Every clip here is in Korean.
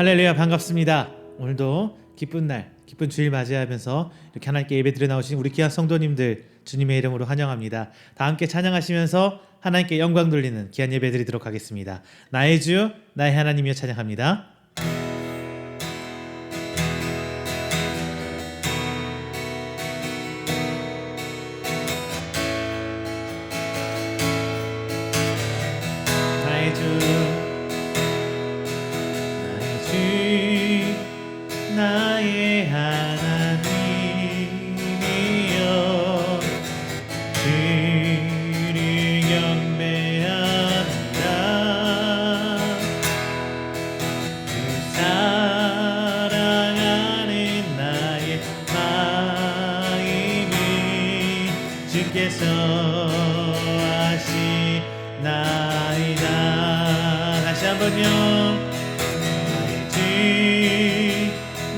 할렐루야, 반갑습니다. 오늘도 기쁜 날, 기쁜 주일 맞이하면서 이렇게 하나님께 예배드려 나오신 우리 귀한 성도님들 주님의 이름으로 환영합니다. 다 함께 찬양하시면서 하나님께 영광 돌리는 귀한 예배 드리도록 하겠습니다. 나의 주, 나의 하나님이여 찬양합니다. 나의 주, 나의 하나님이여 주를 경배한다. 주 사랑하는 나의 마음이 주께서 하시나이다. 다시 한번요.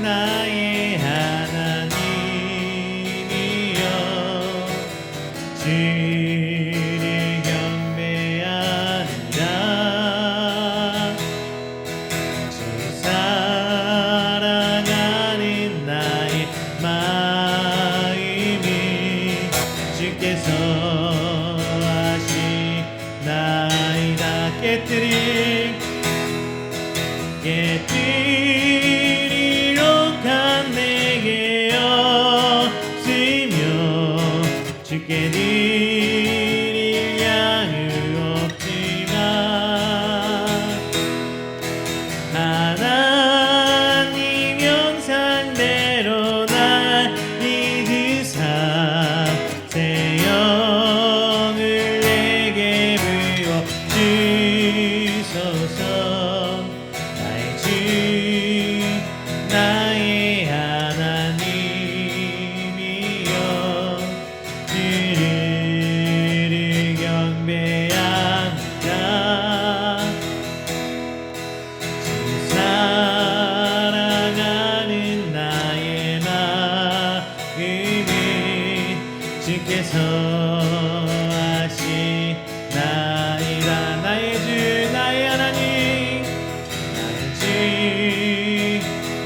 나의 하나님이여 주를 경배한다. 주 사랑하는 나의 마음이 주께서 하시나이다. 깨뜨리러 간 내게 없으며 주께 드릴 양은 없지만 하나님 형상대로 날 믿으사 새 영을 내게 부어 주소서. 나의 하나님이여 주를 경배한다. 주 사랑하는 나의 마음이 주께서 하시나이다. 나의 주, 나의 하나님,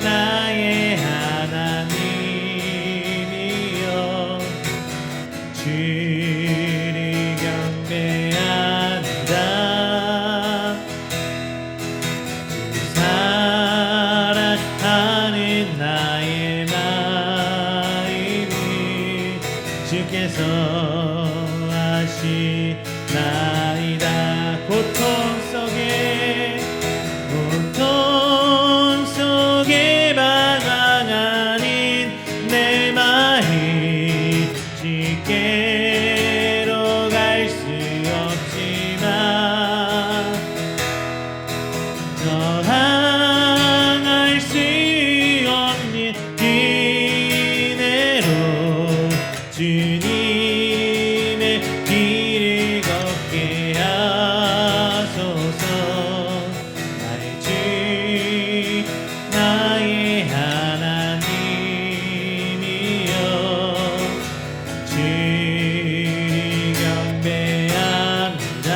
나의 하나님이여 주를 경배한다. 주 사랑하는 나의 마음이 주께서 하시나이다. 고통 속에 방황하는 내 마음 주께로 갈 수 없지만 더 향할 수 없는 그네로 주님의 길을 걷게 하소서. 나의 하나님이여 주를 경배한다.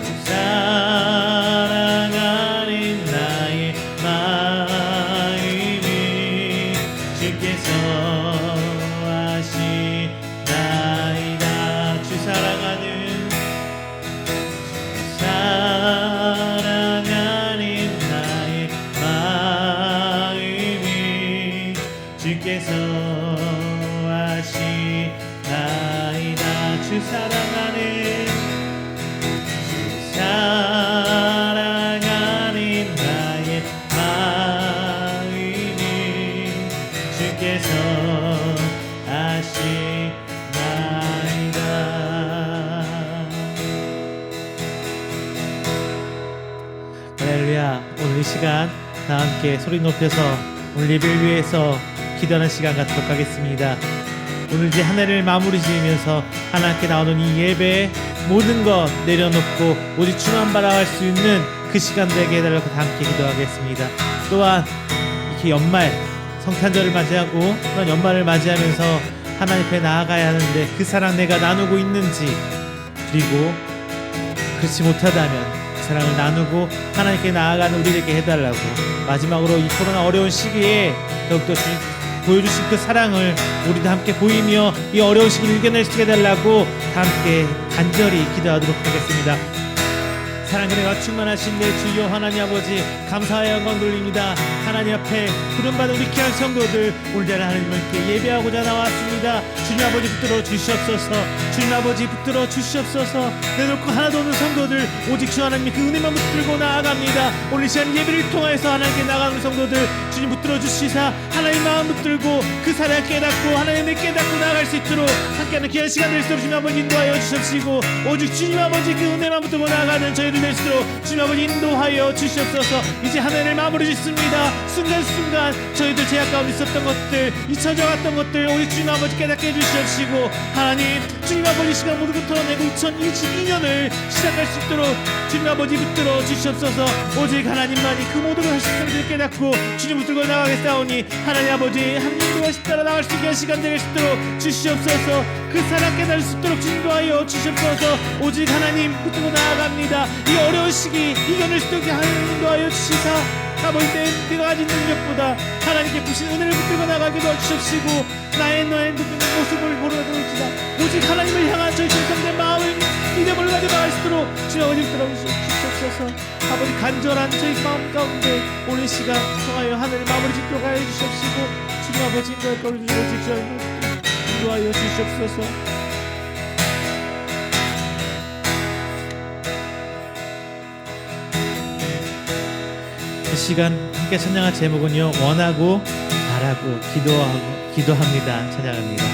주 사랑하는 나의 마음이 주께서 하시나이다. 주 사랑하는 나의 마음이 주께서 하시나이다. 주 사랑하는 나의 마음이 주께서 하시나이다. 할렐루야. 오늘 이 시간 다 함께 소리 높여서 오늘 예배를 위해서 기도하는 시간 갖도록 하겠습니다. 오늘 이제 한 해를 마무리 지으면서 하나님께 나오는 이 예배에 모든 것 내려놓고 오직 주만 바라볼 수 있는 그 시간 되게 해달라고 다 함께 기도하겠습니다. 또한 이렇게 연말 성탄절을 맞이하고 그런 연말을 맞이하면서 하나님 앞에 나아가야 하는데 그 사랑 내가 나누고 있는지, 그리고 그렇지 못하다면 그 사랑을 나누고 하나님께 나아가는 우리에게 해달라고, 마지막으로 이 코로나 어려운 시기에 더욱더 보여주신 그 사랑을 우리도 함께 보이며 이 어려운 시기를 이겨낼 수 있게 해달라고 함께 간절히 기도하도록 하겠습니다. 사랑의 은혜가 충만하신 내 주여 하나님 아버지, 감사의 영광 돌립니다. 하나님 앞에 부름받은 우리 귀한 성도들, 오늘날 하나님께 예배하고자 나왔습니다. 주님 아버지 붙들어 주시옵소서. 주님 아버지 붙들어 주시옵소서. 내놓고 하나도 없는 성도들, 오직 주 하나님 그 은혜만 붙들고 나아갑니다. 오늘 시간 예배를 통해서 하나님께 나가는 성도들, 주님 붙들어 주시사 하나님 마음 붙들고 그 사랑 깨닫고 하나님을 깨닫고 나아갈 수 있도록 함께하는 귀한 시간 될 수 있도록 주님 아버지 인도하여 주시옵시고, 오직 주님 아버지 그 은혜만 붙들고 나아가는 저희들 될 수 있도록 주님 아버지 인도하여 주시옵소서. 이제 한 해를 마무리 짓습니다. 순간순간 저희들 제약 가운데 있었던 것들, 잊혀져갔던 것들 오직 주님 아버지 깨닫게 해주시옵시고, 하나님 주님 아버지 시간 모두 털어내고 2022년을 시작할 수 있도록 주님 아버지 붙들어 주시옵소서. 오직 하나님만이 그 모든 걸 하실 것을 깨닫고 주님 붙들고 나가겠사오니, 하나님 아버지 하나님과 따라 나갈 수 있게 시간 되게 수 있도록 주시옵소서. 그 사랑 깨달을 수 있도록 인도하여 주시옵소서. 오직 하나님 붙들고 나아갑니다. 이 어려운 시기 이겨낼 수 있도록 하나님 인도하여 주시사 아버지 내가 가진 능력보다 하나님께 부신 은혜를 붙들고 나가기도 하시옵시고, 나의 모습을 보러들지다 오직 하나님을 향한 저희 진정된 마음을 믿음을 가지고 나갈 수 있도록 주님 아버지 붙들어 주시옵소서. 아버지 간절한 저희 마음 가운데 오늘 시간 통하여 하늘을 마무리 짓도록 하여 주시옵시고, 주님 아버지 인도할 것을 오직 저희를 인도하여 주시옵소서. 이 시간 함께 찬양할 제목은요, 원하고 바라고 기도합니다. 찬양합니다.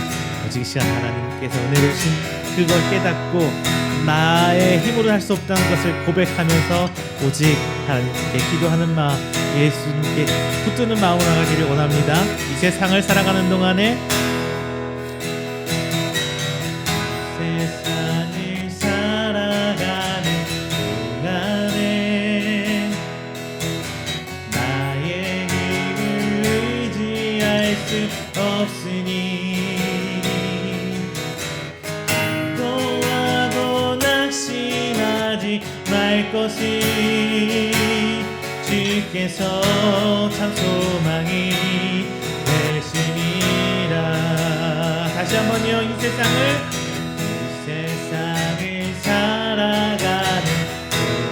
오직 이 시간 하나님께서 은혜를 주신 그걸 깨닫고 나의 힘으로 할 수 없다는 것을 고백하면서 오직 하나님께 기도하는 마음, 예수님께 붙드는 마음으로 나가기를 원합니다. 이 세상을 살아가는 동안에 없으니 기도하고 낙심하지 말 것이 주께서 참 소망이 되심이라. 다시 한번요. 이 세상을 살아가는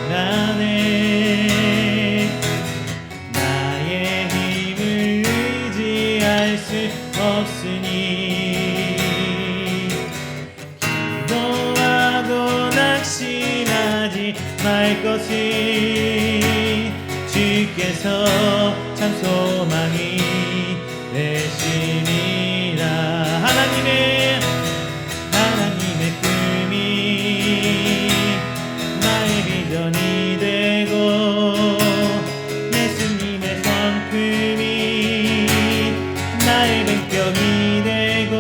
동안에 나의 힘을 의지할 수 없으니 기도하고 낙심하지 말 것이 주께서 참 소망이 되심이라. 하나님의 꿈이 나의 비전이 되고 예수님의 성품이 나의 맹격이 되고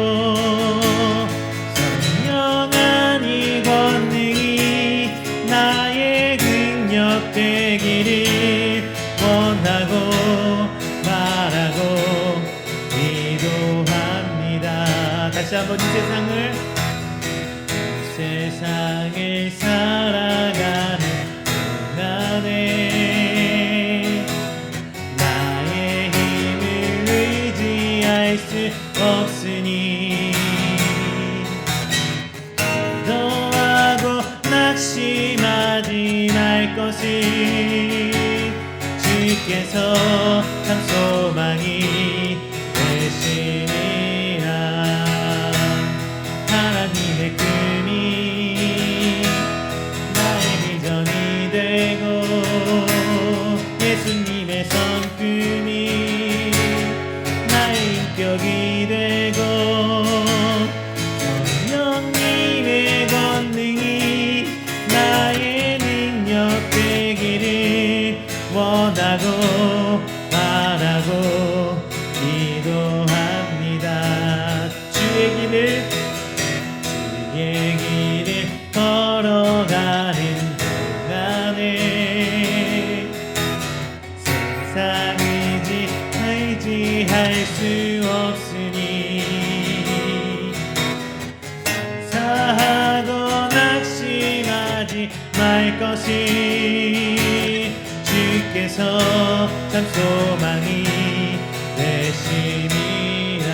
선명한 이 권능이 나의 능력 되기를 원하고 바라고 기도합니다. 다시 한번 이 세상을 살아가는 동안에 나의 힘을 의지할 수 없으니 기도하고 낙심하지 말 것이 주께서 참 소망이 되심이라. 하나님의 꿈이 나의 비전이 되고 예수님의 성품이 나의 인격이 되고 성령님의 권능이 나의 능력 되기를 원하고 바라고 기도합니다. 주의 길을 걸어가는 동안에 세상 의지할 수 없으니 감사하고 낙심하지 말 것이 주께서 참 소망이 되심이라.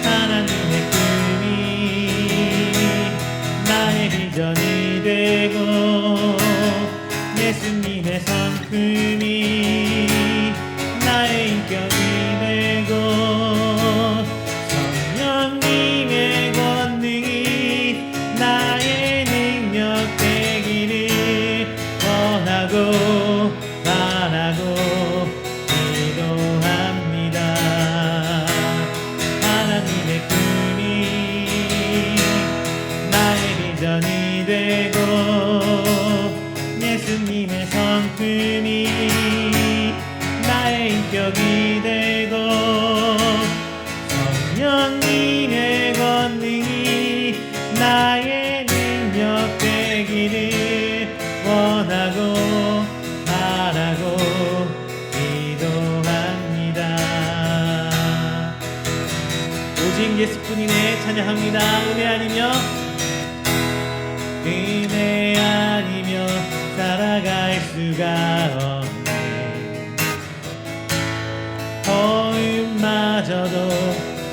하나님의 꿈이 나의 비전이 되고 예수님의 성품이 나의 인격이 되고 성령님의 권능이 나의 능력 되기를 원하고 바라고 기도합니다. 하나님의 꿈이 나의 비전이 되고 예수님의 성품이 나의 인격이 되고 성령님의 권능이 나의 능력 되기를 원하고 바라고 기도합니다. 오직 예수뿐이네. 찬양합니다. 은혜 아니며 은혜 아니며 살아갈 수가 없네. 허음마저도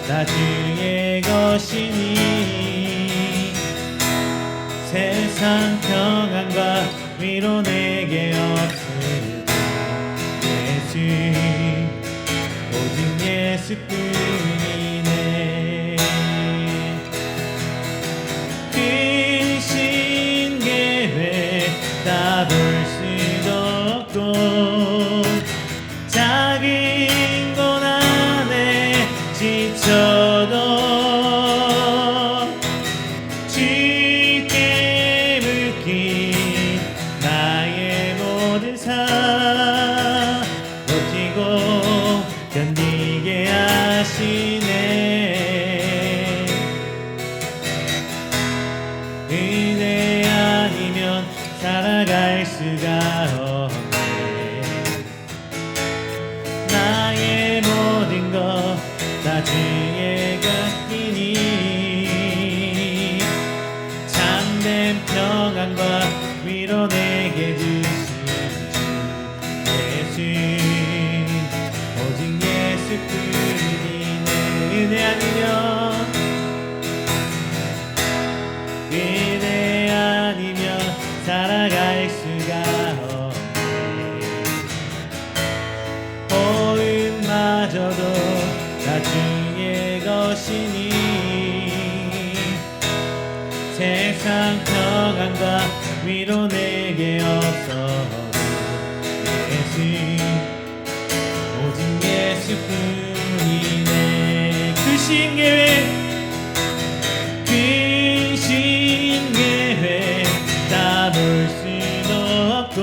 다 주의 것이니 세상 평안과 위로 내게 없으니 예수 오직 예수뿐이네. 크신 계획 다 볼 수도 없고 작은 고난에 지쳐도 주께 묻기 나의 모든 삶 버티고 견디게 하시네. 은혜 아니면 살아갈 수가 없네. 나의 모든 것 다 주의 것이니 참된 평안과 위로 내게 주신 주 예수 오직 예수뿐이네. 은혜 아니면 은혜 아니면 살아갈 수가 없네. 호흡마저도 다 주의 것이니 세상 평안과 위로 내게 없어도 예수 오직 예수뿐이네. 크신 계획 다 볼 수도 없고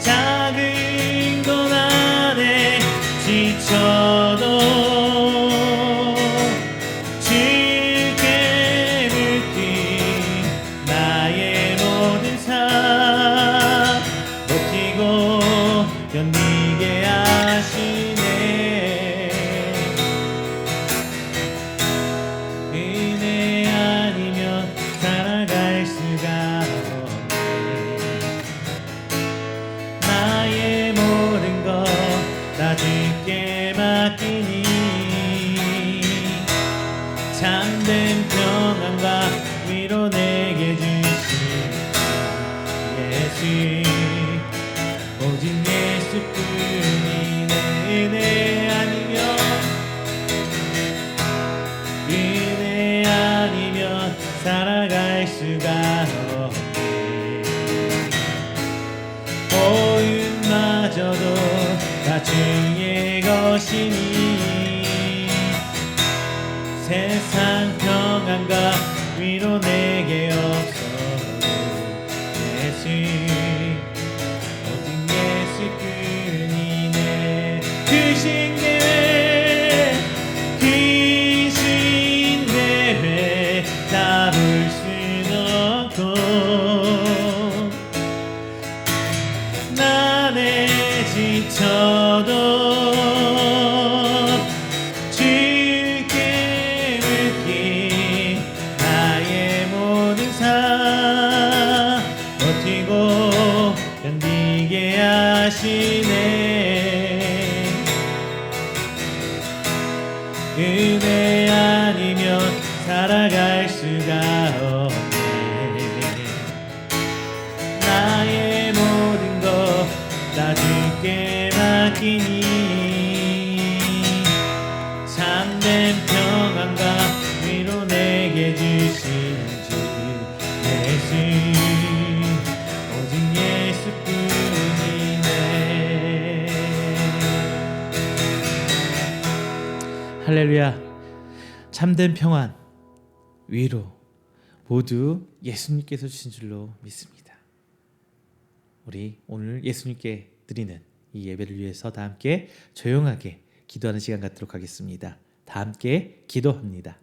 작은 고난에 지쳐도 주께 묻기 나의 모든 삶 버티고 견디게 하시네. 은혜 아니면 살아갈 수가 없네. 나의 모든 것 다 주께 맡기니 참된 평안과 위로 내게 주신 예수 오직 예수뿐이네. 은혜 아니면 은혜 아니면 살아갈 수가 없네. 호흡마저도 다 주의 것이니 세상 평안과 위로 내게 없어도 예수 오직 예수뿐이네. 크신 계획 다 볼 수는 없고 나는 지쳐도 주께 묻기 나의 모든 삶 버티고 은혜 아니면 살아갈 수가 없네. 나의 모든 것 다 주께 맡기니 참된 평안과 위로 내게 주신 주 예수, 오직 예수뿐이네. 할렐루야. 참된 평안, 위로 모두 예수님께서 주신 줄로 믿습니다. 우리 오늘 예수님께 드리는 이 예배를 위해서 다 함께 조용하게 기도하는 시간 갖도록 하겠습니다. 다 함께 기도합니다.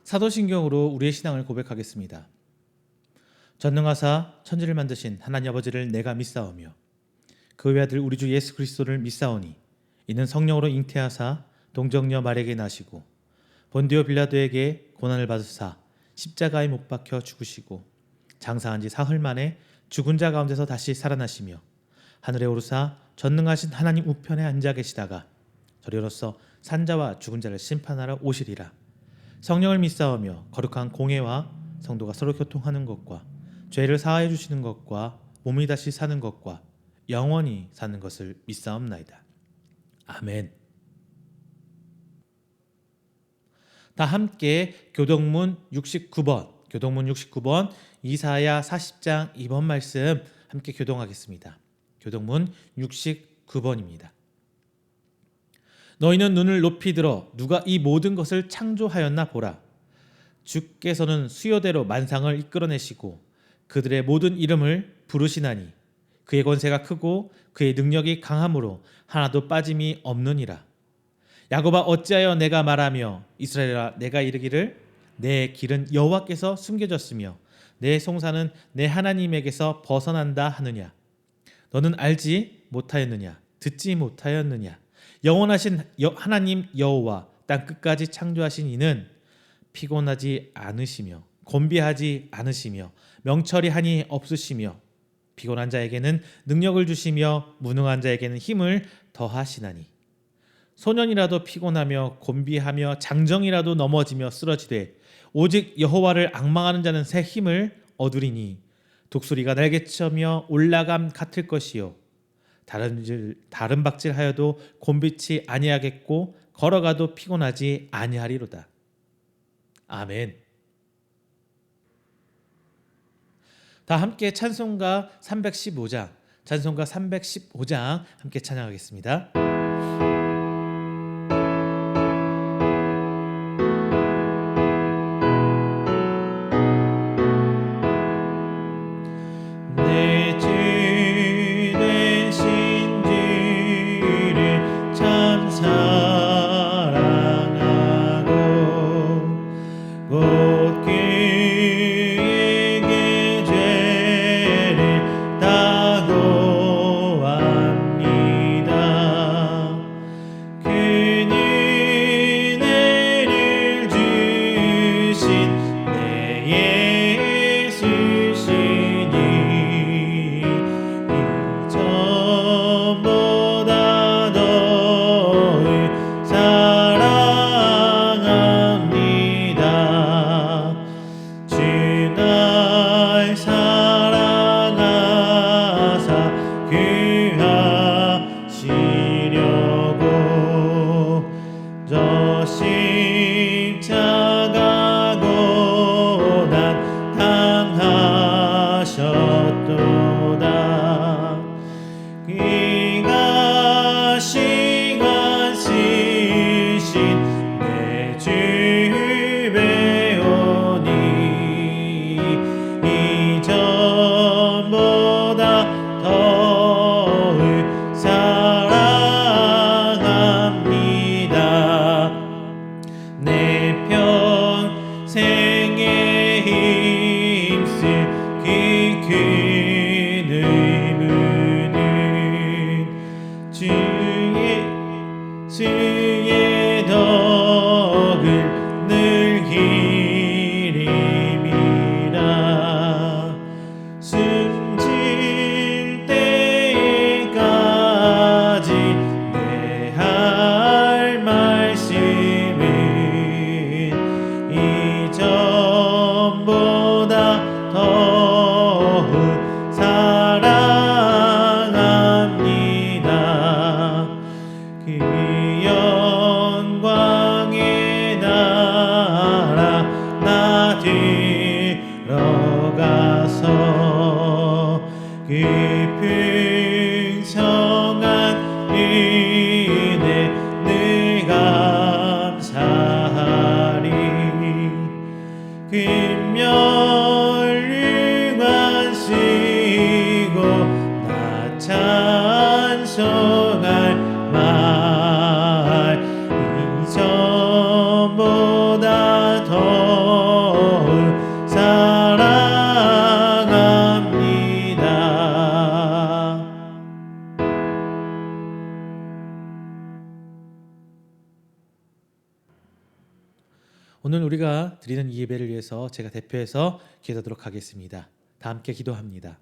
사도신경으로 우리의 신앙을 고백하겠습니다. 전능하사 천지를 만드신 하나님 아버지를 내가 믿사오며 그 외아들 우리 주 예수 그리스도를 믿사오니 이는 성령으로 잉태하사 동정녀 마리아에게 나시고 본디오 빌라도에게 고난을 받으사 십자가에 못 박혀 죽으시고 장사한 지 사흘 만에 죽은 자 가운데서 다시 살아나시며 하늘에 오르사 전능하신 하나님 우편에 앉아 계시다가 저리로서 산자와 죽은 자를 심판하러 오시리라. 성령을 믿사오며 거룩한 공회와 성도가 서로 교통하는 것과 죄를 사하여 주시는 것과 몸이 다시 사는 것과 영원히 사는 것을 믿사옵나이다. 아멘. 다 함께 교동문 69번 이사야 40장 2번 말씀 함께 교동하겠습니다. 교동문 69번입니다. 너희는 눈을 높이 들어 누가 이 모든 것을 창조하였나 보라. 주께서는 수요대로 만상을 이끌어내시고 그들의 모든 이름을 부르시나니 그의 권세가 크고 그의 능력이 강함으로 하나도 빠짐이 없느니라. 야곱아 어찌하여 내가 말하며 이스라엘아 내가 이르기를 내 길은 여호와께서 숨겨졌으며 내 송사는 내 하나님에게서 벗어난다 하느냐. 너는 알지 못하였느냐 듣지 못하였느냐. 영원하신 하나님 여호와 땅 끝까지 창조하신 이는 피곤하지 않으시며 곤비하지 않으시며 명철이 한이 없으시며 피곤한 자에게는 능력을 주시며 무능한 자에게는 힘을 더하시나니 소년이라도 피곤하며 곤비하며 장정이라도 넘어지며 쓰러지되 오직 여호와를 앙망하는 자는 새 힘을 얻으리니 독수리가 날개치며 올라감 같을 것이요 다른 박질하여도 곤비치 아니하겠고 걸어가도 피곤하지 아니하리로다. 아멘. 다 함께 찬송가 315장, 찬송가 315장 함께 찬양하겠습니다. 내 주 되신 주를 참 사랑하고 곧 그에게 죄를 다고 합니다. 그 은혜를 주신 내 예수시니 이전보다 더욱 사랑합니다. 주 날 사랑하사 구하시려고 저 십자가 고난 당하셨도다. 그가 시간 쓰신 내 주 배우니 이전보다 더욱 사랑합니다. 내 평생에 힘쓸 그 큰 의무는 주의 덕을 늘 기림이라. 숨질 때까지 내 할 말씀은 이전보다 더욱 사랑합니다. 그 영광의 나라 나 들어가서 그 풍성한 은혜 늘 감사하리. 금멸류관 쓰고 나 찬송할 말 이전보다 더욱 사랑합니다. 오늘 우리가 드리는 이 예배를 위해서 제가 대표해서 기도하도록 하겠습니다. 다 함께 기도합니다.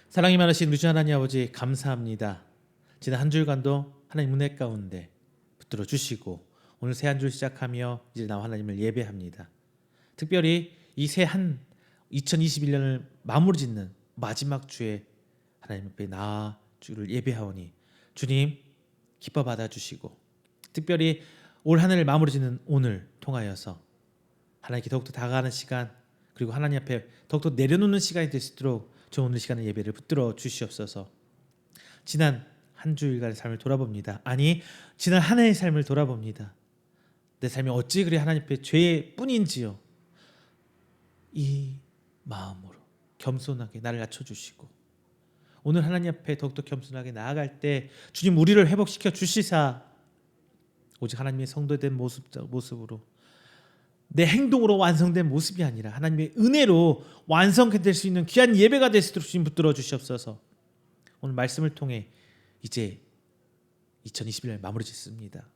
사랑이 많으신 우주 하나님 아버지, 감사합니다. 지난 한 주일간도 하나님 은혜 가운데 붙들어 주시고 오늘 새 한 주 시작하며 이제 나와 하나님을 예배합니다. 특별히 이 새 한 2021년을 마무리 짓는 마지막 주에 하나님 앞에 나아 주를 예배하오니 주님 기뻐 받아주시고, 특별히 올 한 해를 마무리 짓는 오늘 통하여서 하나님께 더욱더 다가가는 시간, 그리고 하나님 앞에 더욱더 내려놓는 시간이 될 수 있도록 저 오늘 시간의 예배를 붙들어 주시옵소서. 지난 한 주일간의 삶을 돌아봅니다. 아니, 지난 한 해의 삶을 돌아봅니다. 내 삶이 어찌 그리 하나님 앞에 죄의 뿐인지요. 이 마음으로 겸손하게 나를 낮춰주시고 오늘 하나님 앞에 더욱더 겸손하게 나아갈 때 주님 우리를 회복시켜 주시사 오직 하나님의 성도된 모습으로 내 행동으로 완성된 모습이 아니라 하나님의 은혜로 완성될 수 있는 귀한 예배가 될 수 있도록 주님 붙들어 주시옵소서. 오늘 말씀을 통해 이제 2021년 마무리 짓습니다.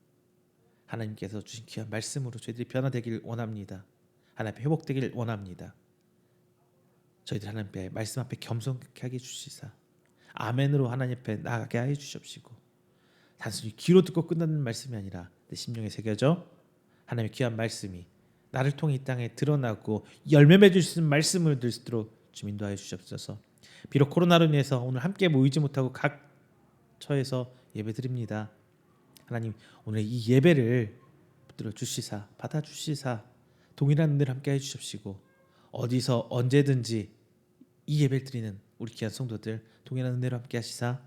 하나님께서 주신 귀한 말씀으로 저희들이 변화되길 원합니다. 하나님 앞에 회복되길 원합니다. 저희들 하나님 앞에 말씀 앞에 겸손하게 하게 해주시사 아멘으로 하나님 앞에 나가게 해 주시옵시고, 단순히 귀로 듣고 끝나는 말씀이 아니라 내 심령에 새겨져 하나님의 귀한 말씀이 나를 통해 이 땅에 드러나고 열매 맺을 수 있는 말씀을 들 수 있도록 주님 인도하여 주시옵소서. 비록 코로나로 인해서 오늘 함께 모이지 못하고 각 처에서 예배드립니다. 하나님 오늘 이 예배를 붙들어 주시사 받아 주시사 동일한 은혜를 함께 해 주십시고 어디서 언제든지 이 예배를 드리는 우리 귀한 성도들 동일한 은혜로 함께 하시사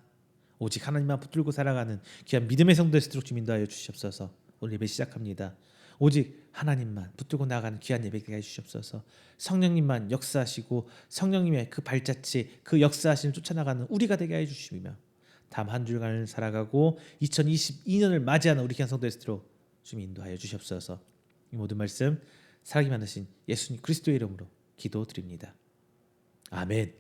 오직 하나님만 붙들고 살아가는 귀한 믿음의 성도의 수록 주민도 하여 주시옵소서. 오늘 예배 시작합니다. 오직 하나님만 붙들고 나아가는 귀한 예배 되게 해주시옵소서. 성령님만 역사하시고 성령님의 그 발자취 그 역사하심을 쫓아나가는 우리가 되게 해주시며 다음 한 주간을 살아가고 2022년을 맞이하는 우리 귀한 성도의 수록 주님 인도하여 주시옵소서. 이 모든 말씀 살아계신 하신 예수님 그리스도의 이름으로 기도드립니다. 아멘.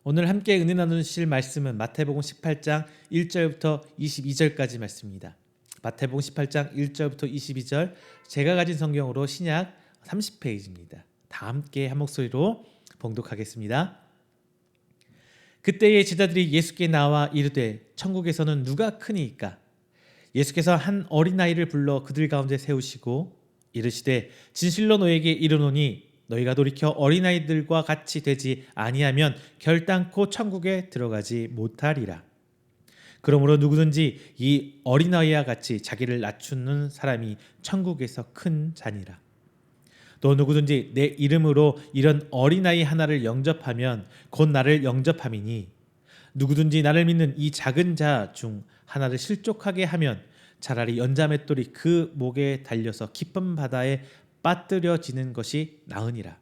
오늘 함께 은혜 나누실 말씀은 마태복음 18장 1절부터 22절까지 말씀입니다. 마태복음 18장 1절부터 22절 제가 가진 성경으로 신약 30페이지입니다. 다 함께 한 목소리로 봉독하겠습니다. 그때의 제자들이 예수께 나와 이르되 천국에서는 누가 크니이까? 예수께서 한 어린아이를 불러 그들 가운데 세우시고 이르시되 진실로 너에게 이르노니 너희가 돌이켜 어린아이들과 같이 되지 아니하면 결단코 천국에 들어가지 못하리라. 그러므로 누구든지 이 어린아이와 같이 자기를 낮추는 사람이 천국에서 큰 자니라. 또 누구든지 내 이름으로 이런 어린아이 하나를 영접하면 곧 나를 영접함이니 누구든지 나를 믿는 이 작은 자 중 하나를 실족하게 하면 차라리 연자맷돌이 그 목에 달려서 깊은 바다에 빠뜨려지는 것이 나으니라.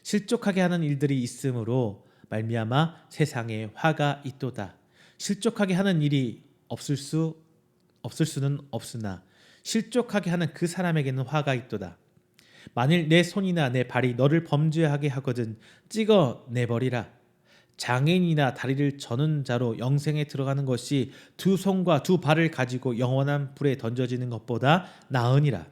실족하게 하는 일들이 있으므로 말미암아 세상에 화가 있도다. 실족하게 하는 일이 없을 수는 없으나 실족하게 하는 그 사람에게는 화가 있도다. 만일 내 손이나 내 발이 너를 범죄하게 하거든 찍어 내버리라. 장애인이나 다리를 저는 자로 영생에 들어가는 것이 두 손과 두 발을 가지고 영원한 불에 던져지는 것보다 나으니라.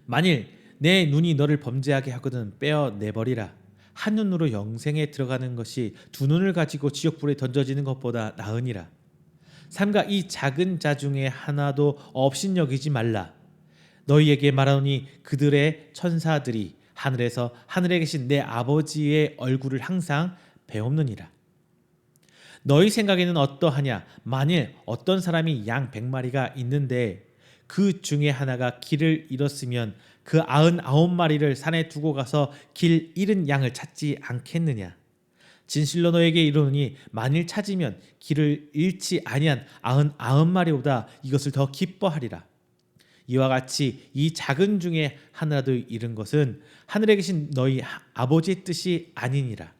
만일 내 눈이 너를 범죄하게 하거든 빼어 내버리라. 한 눈으로 영생에 들어가는 것이 두 눈을 가지고 지옥불에 던져지는 것보다 나으니라. 삼가 이 작은 자 중에 하나도 업신여기지 말라. 너희에게 말하노니 그들의 천사들이 하늘에서 하늘에 계신 내 아버지의 얼굴을 항상 배옵느니라. 너희 생각에는 어떠하냐? 만일 어떤 사람이 양 100마리가 있는데 그 중에 하나가 길을 잃었으면 그 99마리를 산에 두고 가서 길 잃은 양을 찾지 않겠느냐? 진실로 너에게 이르노니 만일 찾으면 길을 잃지 아니한 99마리보다 이것을 더 기뻐하리라. 이와 같이 이 작은 중에 하나라도 잃은 것은 하늘에 계신 너희 아버지의 뜻이 아니니라.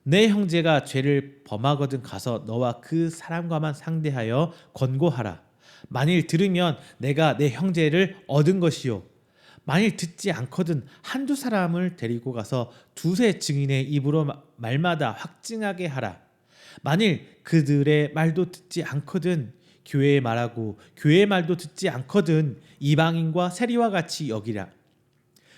내 형제가 죄를 범하거든 가서 너와 그 사람과만 상대하여 권고하라. 만일 들으면 내가 내 형제를 얻은 것이요 만일 듣지 않거든 한두 사람을 데리고 가서 두세 증인의 입으로 말마다 확증하게 하라. 만일 그들의 말도 듣지 않거든 교회의 말하고 교회의 말도 듣지 않거든 이방인과 세리와 같이 여기라.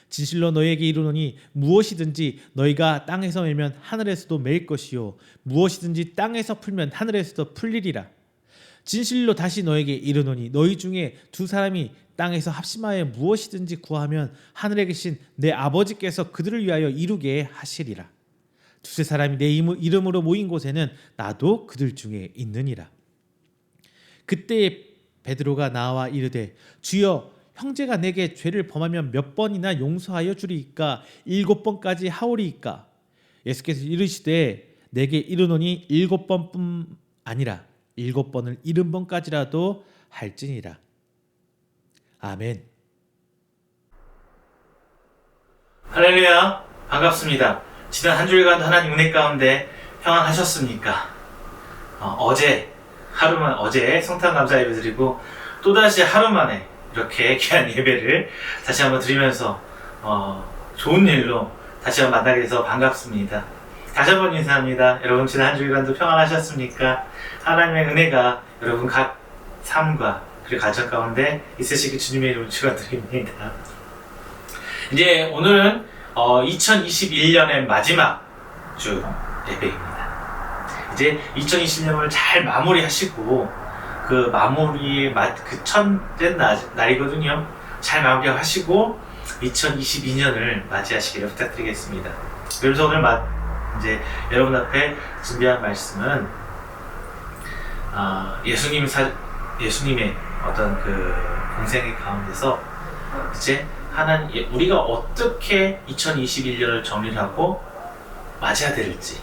진실로 너희에게 이르노니 무엇이든지 너희가 땅에서 매면 하늘에서도 매일 것이요 무엇이든지 땅에서 풀면 하늘에서도 풀리리라. 진실로 다시 너에게 이르노니 너희 중에 두 사람이 땅에서 합심하여 무엇이든지 구하면 하늘에 계신 내 아버지께서 그들을 위하여 이루게 하시리라. 두세 사람이 내 이름으로 모인 곳에는 나도 그들 중에 있느니라. 그때 베드로가 나와 이르되 주여 형제가 내게 죄를 범하면 몇 번이나 용서하여 주리이까 7번까지 하오리이까? 예수께서 이르시되 내게 이르노니 7번뿐 아니라 7번을 70번까지라도 할지니라. 아멘. 할렐루야, 반갑습니다. 지난 한 주일간 하나님 은혜 가운데 평안하셨습니까? 어제 성탄 감사 예배 드리고 또다시 하루 만에 이렇게 귀한 예배를 다시 한번 드리면서 좋은 일로 다시 한번 만나게 돼서 반갑습니다. 다시 한번 인사합니다. 여러분 지난 한 주일간도 평안하셨습니까? 하나님의 은혜가 여러분 각 삶과 그리고 가정 가운데 있으시길 주님의 이름으로 축원드립니다. 이제 오늘은 2021년의 마지막 주 예배입니다. 이제 2020년을 잘 마무리하시고 그 마무리의 그 첫째 날이거든요. 잘 마무리하시고 2022년을 맞이하시기를 부탁드리겠습니다. 그래서 오늘 이제 여러분 앞에 준비한 말씀은 예수님의 어떤 그 공생의 가운데서 이제 하나님, 우리가 어떻게 2021년을 정리하고 맞아야 될지,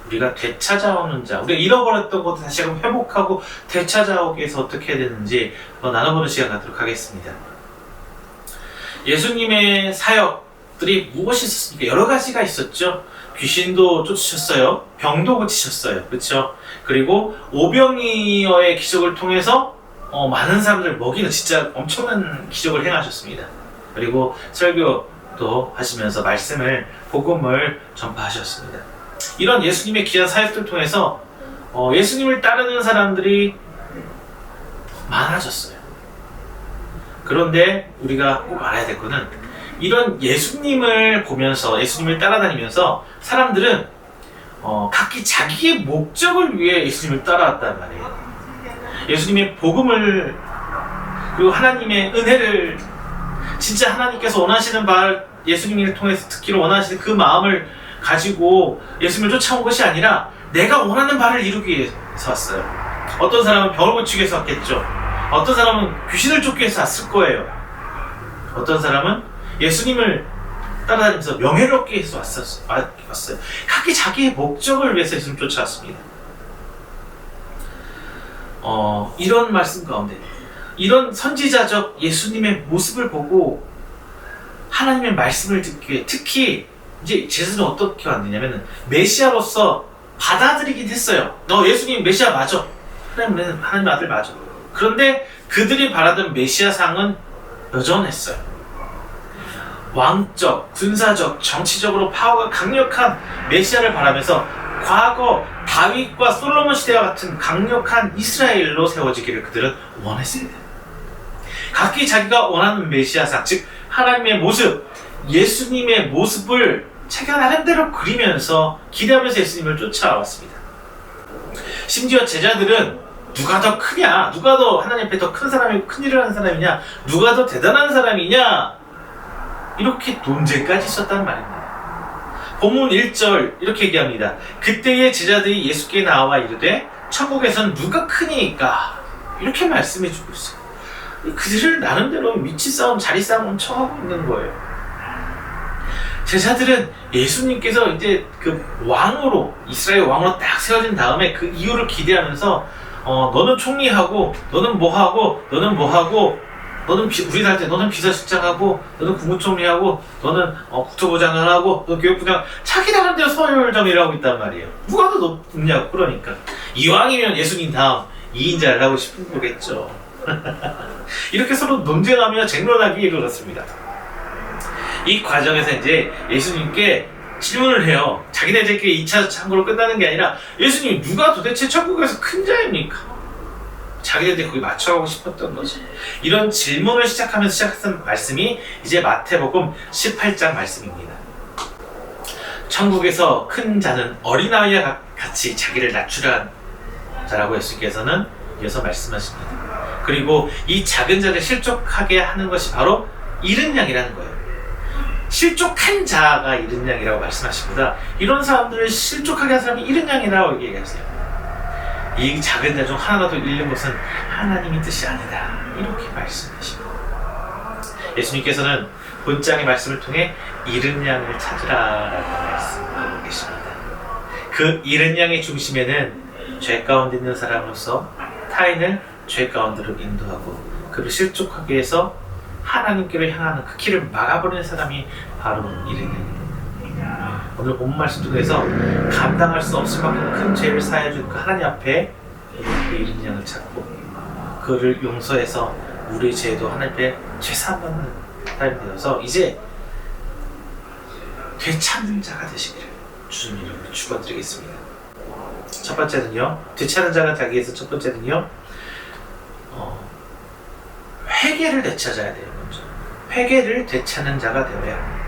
우리가 되찾아오는 자, 우리가 잃어버렸던 것도 다시 한번 회복하고 되찾아오기 위해서 어떻게 해야 되는지 나눠보는 시간 갖도록 하겠습니다. 예수님의 사역들이 무엇이 있었습니까? 여러 가지가 있었죠. 귀신도 쫓으셨어요. 병도 고치셨어요. 그렇죠? 그리고 오병이어의 기적을 통해서 많은 사람들을 먹이는 진짜 엄청난 기적을 행하셨습니다. 그리고 설교도 하시면서 말씀을, 복음을 전파하셨습니다. 이런 예수님의 귀한 사역들을 통해서 예수님을 따르는 사람들이 많아졌어요. 그런데 우리가 꼭 알아야 될 거는, 이런 예수님을 보면서, 예수님을 따라다니면서 사람들은 각기 자기의 목적을 위해 예수님을 따라왔단 말이에요. 예수님의 복음을, 그리고 하나님의 은혜를, 진짜 하나님께서 원하시는 바를 예수님을 통해서 듣기를 원하시는 그 마음을 가지고 예수님을 쫓아온 것이 아니라 내가 원하는 바를 이루기 위해서 왔어요. 어떤 사람은 병을 고치기 위해서 왔겠죠. 어떤 사람은 귀신을 쫓기 위해서 왔을 거예요. 어떤 사람은 예수님을 따라다니면서 명예를 얻기 위해서 왔어요. 각기 자기의 목적을 위해서 예수님 쫓아왔습니다. 이런 말씀 가운데, 이런 선지자적 예수님의 모습을 보고 하나님의 말씀을 듣기 위해, 특히 이제 제자들은 어떻게 왔느냐면 메시아로서 받아들이긴 했어요. 너 예수님 메시아 맞아. 하나님 아들 맞아. 그런데 그들이 바라던 메시아상은 여전했어요. 왕적, 군사적, 정치적으로 파워가 강력한 메시아를 바라면서 과거 다윗과 솔로몬 시대와 같은 강력한 이스라엘로 세워지기를 그들은 원했습니다. 각기 자기가 원하는 메시아상, 즉 하나님의 모습, 예수님의 모습을 자기가 나름대로 그리면서 기대하면서 예수님을 쫓아왔습니다. 심지어 제자들은 누가 더 크냐, 누가 더 하나님 앞에 더 큰 사람이고 큰 일을 하는 사람이냐, 누가 더 대단한 사람이냐, 이렇게 논쟁까지 있었단 말입니다. 본문 1절 이렇게 얘기합니다. 그때의 제자들이 예수께 나와 이르되 천국에선 누가 크니까, 이렇게 말씀해 주고 있어요. 그들을 나름대로 위치 싸움, 자리 싸움 엄청 하고 있는 거예요. 제자들은 예수님께서 이제 그 왕으로, 이스라엘 왕으로 딱 세워진 다음에 그 이유를 기대하면서 너는 총리하고, 너는 뭐하고, 너는 뭐하고, 너는 우리들한테 너는 비서실장하고, 너는 국무총리하고, 너는 국토부장을 하고, 너는 교육부장, 자기 나름대로 서열정의를 하고 있단 말이에요. 누가 더 높냐고. 그러니까 이왕이면 예수님 다음 2인자를 하고 싶은 거겠죠. 이렇게 서로 논쟁하며 쟁론하기 이르렀습니다. 이 과정에서 이제 예수님께 질문을 해요. 자기네들끼리 2차 창고로 끝나는 게 아니라, 예수님 누가 도대체 천국에서 큰 자입니까? 자기네들이 거기 맞춰가고 싶었던 거지. 이런 질문을 시작하면서 시작한 말씀이 이제 마태복음 18장 말씀입니다. 천국에서 큰 자는 어린아이와 같이 자기를 낮추란 자라고 예수께서는 이어서 말씀하십니다. 그리고 이 작은 자를 실족하게 하는 것이 바로 잃은 양이라는 거예요. 실족한 자가 잃은 양이라고 말씀하십니다. 이런 사람들을 실족하게 한 사람이 잃은 양이라고 얘기하세요. 이 작은 자 중 하나라도 잃는 것은 하나님의 뜻이 아니다, 이렇게 말씀하십니다. 예수님께서는 본장의 말씀을 통해 잃은 양을 찾으라라고 말씀하고 계십니다. 그 잃은 양의 중심에는 죄 가운데 있는 사람으로서 타인을 죄 가운데로 인도하고 그를 실족하게 해서 하나님께로 향하는 그 길을 막아버리는 사람이 바로 잃은 양입니다. 오늘 본문 말씀 통해서 감당할 수 없을 만큼 큰 죄를 사해준 그 하나님 앞에 그 잃은 양을 찾고 그를 용서해서 우리의 죄도 하나님 앞에 죄사함받는 사람이 되어서 이제 되찾는 자가 되시기를 주님 이름으로 축원드리겠습니다. 첫 번째는요, 되찾는 자가 되기 위해서 첫 번째는요, 회개를 되찾아야 돼요. 먼저 회개를 되찾는 자가 되어야 합니다.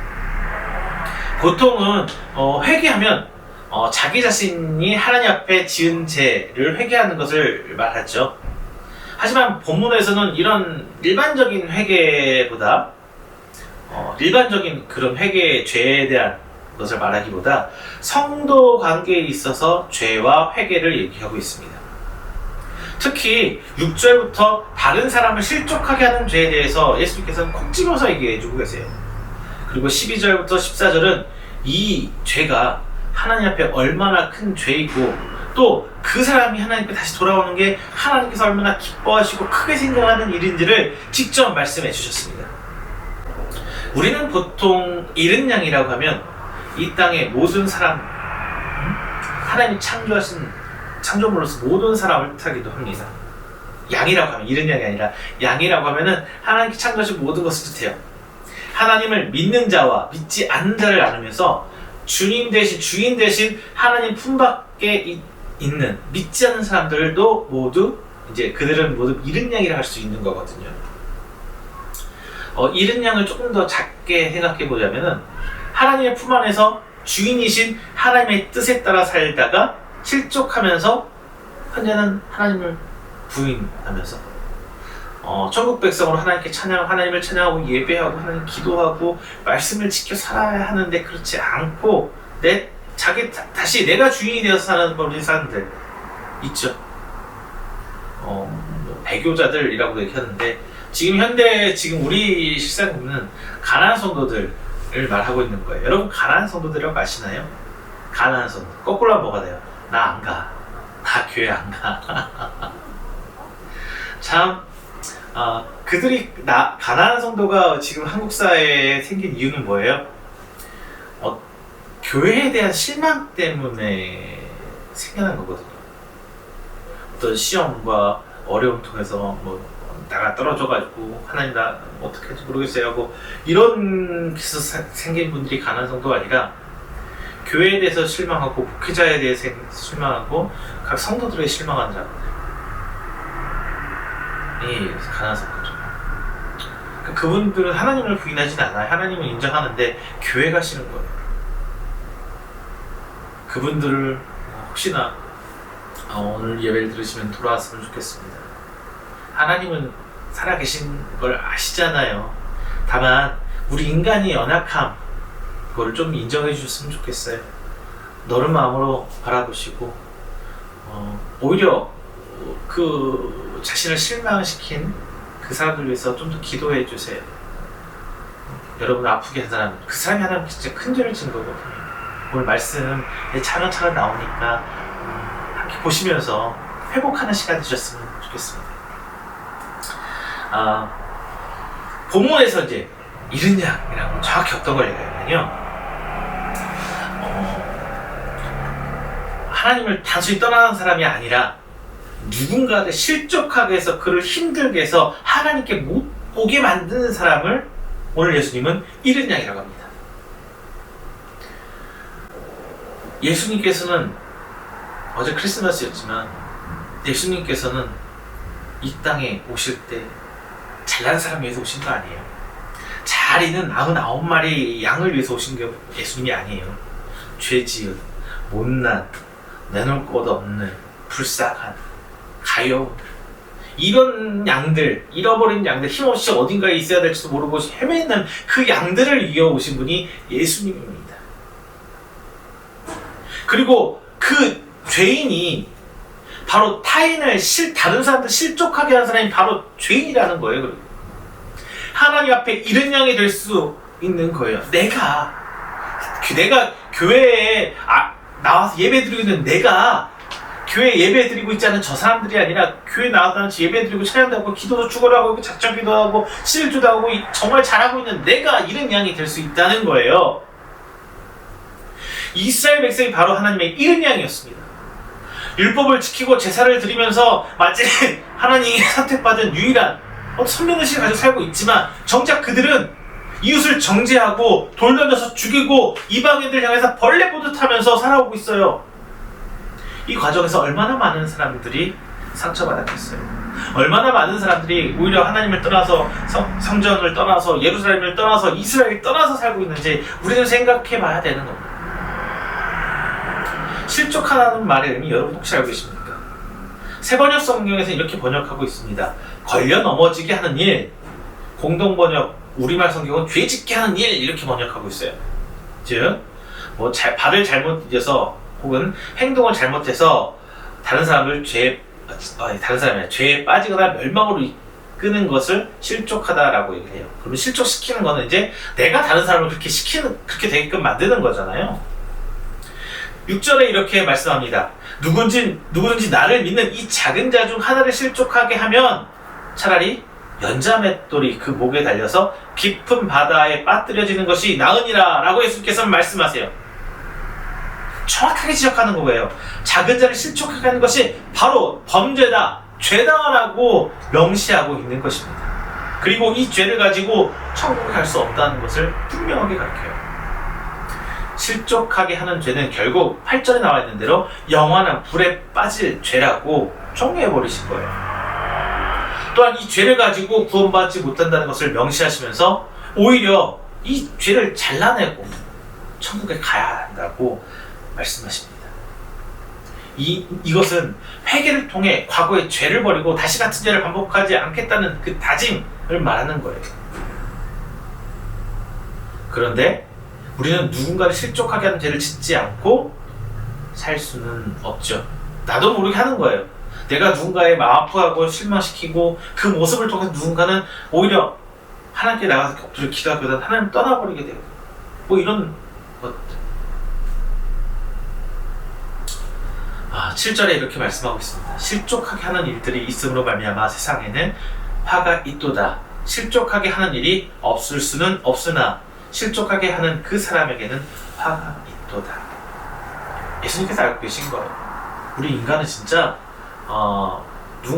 보통은 회개하면 자기 자신이 하나님 앞에 지은 죄를 회개하는 것을 말하죠. 하지만 본문에서는 이런 일반적인 회개보다 일반적인 그런 회개, 죄에 대한 것을 말하기보다 성도 관계에 있어서 죄와 회개를 얘기하고 있습니다. 특히 6절부터 다른 사람을 실족하게 하는 죄에 대해서 예수님께서는 콕 집어서 얘기해주고 계세요. 그리고 12절부터 14절은 이 죄가 하나님 앞에 얼마나 큰 죄이고 또 그 사람이 하나님께 다시 돌아오는 게 하나님께서 얼마나 기뻐하시고 크게 생각하는 일인지를 직접 말씀해 주셨습니다. 우리는 보통 잃은 양이라고 하면 이 땅의 모든 사람, 하나님이 창조하신 창조물로서 모든 사람을 뜻하기도 합니다. 양이라고 하면 잃은 양이 아니라 양이라고 하면은 하나님께 창조하신 모든 것을 뜻해요. 하나님을 믿는 자와 믿지 않는 자를 나누면서 주님 대신 주인 대신 하나님 품밖에 있는 믿지 않는 사람들도 모두 이제 그들은 모두 잃은 양이라 할 수 있는 거거든요. 잃은 양을 조금 더 작게 생각해 보자면은 하나님의 품 안에서 주인이신 하나님의 뜻에 따라 살다가 실족하면서 현재는 하나님을 부인하면서 천국 백성으로 하나님께 하나님을 찬양하고 예배하고 하나님 기도하고 말씀을 지켜 살아야 하는데 그렇지 않고 다시 내가 주인이 되어서 사는 우리 사람들 있죠. 배교자들이라고 얘기하는데 지금 우리 실상은 가난한 성도들을 말하고 있는 거예요. 여러분 가난한 성도들이라고 아시나요? 가난한 성도 거꾸로 하면 뭐가 돼요? 나 안 가. 나 교회 안 가. 참 그들이 가난한 성도가 지금 한국 사회에 생긴 이유는 뭐예요? 교회에 대한 실망 때문에 생겨난 거거든요. 어떤 시험과 어려움 통해서 나가 떨어져가지고 하나님 나 어떻게 할지 모르겠어요 하고 이런 데서 생긴 분들이 가난한 성도가 아니라 교회에 대해서 실망하고 목회자에 대해서 실망하고 각 성도들에게 실망하는 사람들이 가난한 성도죠. 그분들은 하나님을 부인하진 않아요. 하나님을 인정하는데 교회가 싫은 거예요. 그분들을 혹시나 오늘 예배를 들으시면 돌아왔으면 좋겠습니다. 하나님은 살아계신 걸 아시잖아요. 다만 우리 인간이 연약함 그거를 좀 인정해 주셨으면 좋겠어요. 너른 마음으로 바라보시고 오히려 그 자신을 실망시킨 그 사람들 위해서 좀 더 기도해 주세요. 여러분 아프게 한 사람 그 사람이 하나님 진짜 큰 죄를 진 거거든요. 오늘 말씀 차근차근 나오니까 함께 보시면서 회복하는 시간 되셨으면 좋겠습니다. 본문에서 이제 잃은 양이라고 정확히 어떤 걸 얘기하냐면요. 하나님을 단순히 떠나는 사람이 아니라 누군가를 실족하게 해서 그를 힘들게 해서 하나님께 못 보게 만드는 사람을 오늘 예수님은 잃은 양이라고 합니다. 예수님께서는 어제 크리스마스였지만 예수님께서는 이 땅에 오실 때 잘난 사람 위해서 오신 거 아니에요. 잘 있는 99마리 양을 위해서 오신 게 예수님이 아니에요. 죄지은, 못난, 내놓을 것 없는, 불쌍한, 가여운 이런 양들, 잃어버린 양들, 힘없이 어딘가에 있어야 될지도 모르고 헤매는 그 양들을 위해 오신 분이 예수님입니다. 그리고 그 죄인이 바로 다른 사람들 실족하게 하는 사람이 바로 죄인이라는 거예요. 그리고 하나님 앞에 잃은 양이 될 수 있는 거예요. 내가 교회에 나와서 예배드리고 있는 내가 교회 예배드리고 있지 않은 저 사람들이 아니라 교회 나와서 예배드리고 찬양도 하고 기도도 죽어라 하고 작정기도 하고 실주도 하고 정말 잘하고 있는 내가 잃은 양이 될 수 있다는 거예요. 이스라엘 백성이 바로 하나님의 잃은 양이었습니다. 율법을 지키고 제사를 드리면서 마치 하나님이 선택받은 유일한 선민의식을 가지고 살고 있지만 정작 그들은 이웃을 정죄하고 돌 던져서 죽이고 이방인들 향해서 벌레 보듯 하면서 살아오고 있어요. 이 과정에서 얼마나 많은 사람들이 상처받았겠어요. 얼마나 많은 사람들이 오히려 하나님을 떠나서 성전을 떠나서 예루살렘을 떠나서 이스라엘을 떠나서 살고 있는지 우리는 생각해 봐야 되는 겁니다. 실족하다는 말의 의미 여러분 혹시 알고 계십니까? 새번역 성경에서 이렇게 번역하고 있습니다. 걸려 넘어지게 하는 일, 공동번역 우리말 성경은 죄짓게 하는 일 이렇게 번역하고 있어요. 즉 발을 잘못 뒤져서 혹은 행동을 잘못해서 다른 사람을 죄에 다른 사람이 아니라 죄에 빠지거나 멸망으로 이끄는 것을 실족하다라고 얘기를 해요. 그러면 실족시키는 거는 이제 내가 다른 사람을 그렇게 되게끔 만드는 거잖아요. 6절에 이렇게 말씀합니다. 누구든지 나를 믿는 이 작은 자 중 하나를 실족하게 하면 차라리 연자맷돌이 그 목에 달려서 깊은 바다에 빠뜨려지는 것이 나으니라 라고 예수님께서 말씀하세요. 정확하게 지적하는 거예요. 작은 자를 실족하게 하는 것이 바로 범죄다, 죄다라고 명시하고 있는 것입니다. 그리고 이 죄를 가지고 천국에 갈 수 없다는 것을 분명하게 가르쳐요. 실족하게 하는 죄는 결국 8절에 나와 있는 대로 영원한 불에 빠질 죄라고 정리해 버리신 거예요. 또한 이 죄를 가지고 구원받지 못한다는 것을 명시하시면서 오히려 이 죄를 잘라내고 천국에 가야 한다고 말씀하십니다. 이것은 회개를 통해 과거의 죄를 버리고 다시 같은 죄를 반복하지 않겠다는 그 다짐을 말하는 거예요. 그런데 우리는 누군가를 실족하게 하는 죄를 짓지 않고 살 수는 없죠. 나도 모르게 하는 거예요. 내가 누군가의 마음 아프고 실망시키고 그 모습을 통해서 누군가는 오히려 하나님께 나가서 엎드려 기도하기보다는 하나님 떠나버리게 되고 뭐 이런 것들. 7절에 이렇게 말씀하고 있습니다. 실족하게 하는 일들이 있음으로 말미암아 세상에는 화가 있도다. 실족하게 하는 일이 없을 수는 없으나 실족하게 하는 그 사람에게는 화가 있도다. 예수님께서 알고 계신 거예요. 우리 인간은 진짜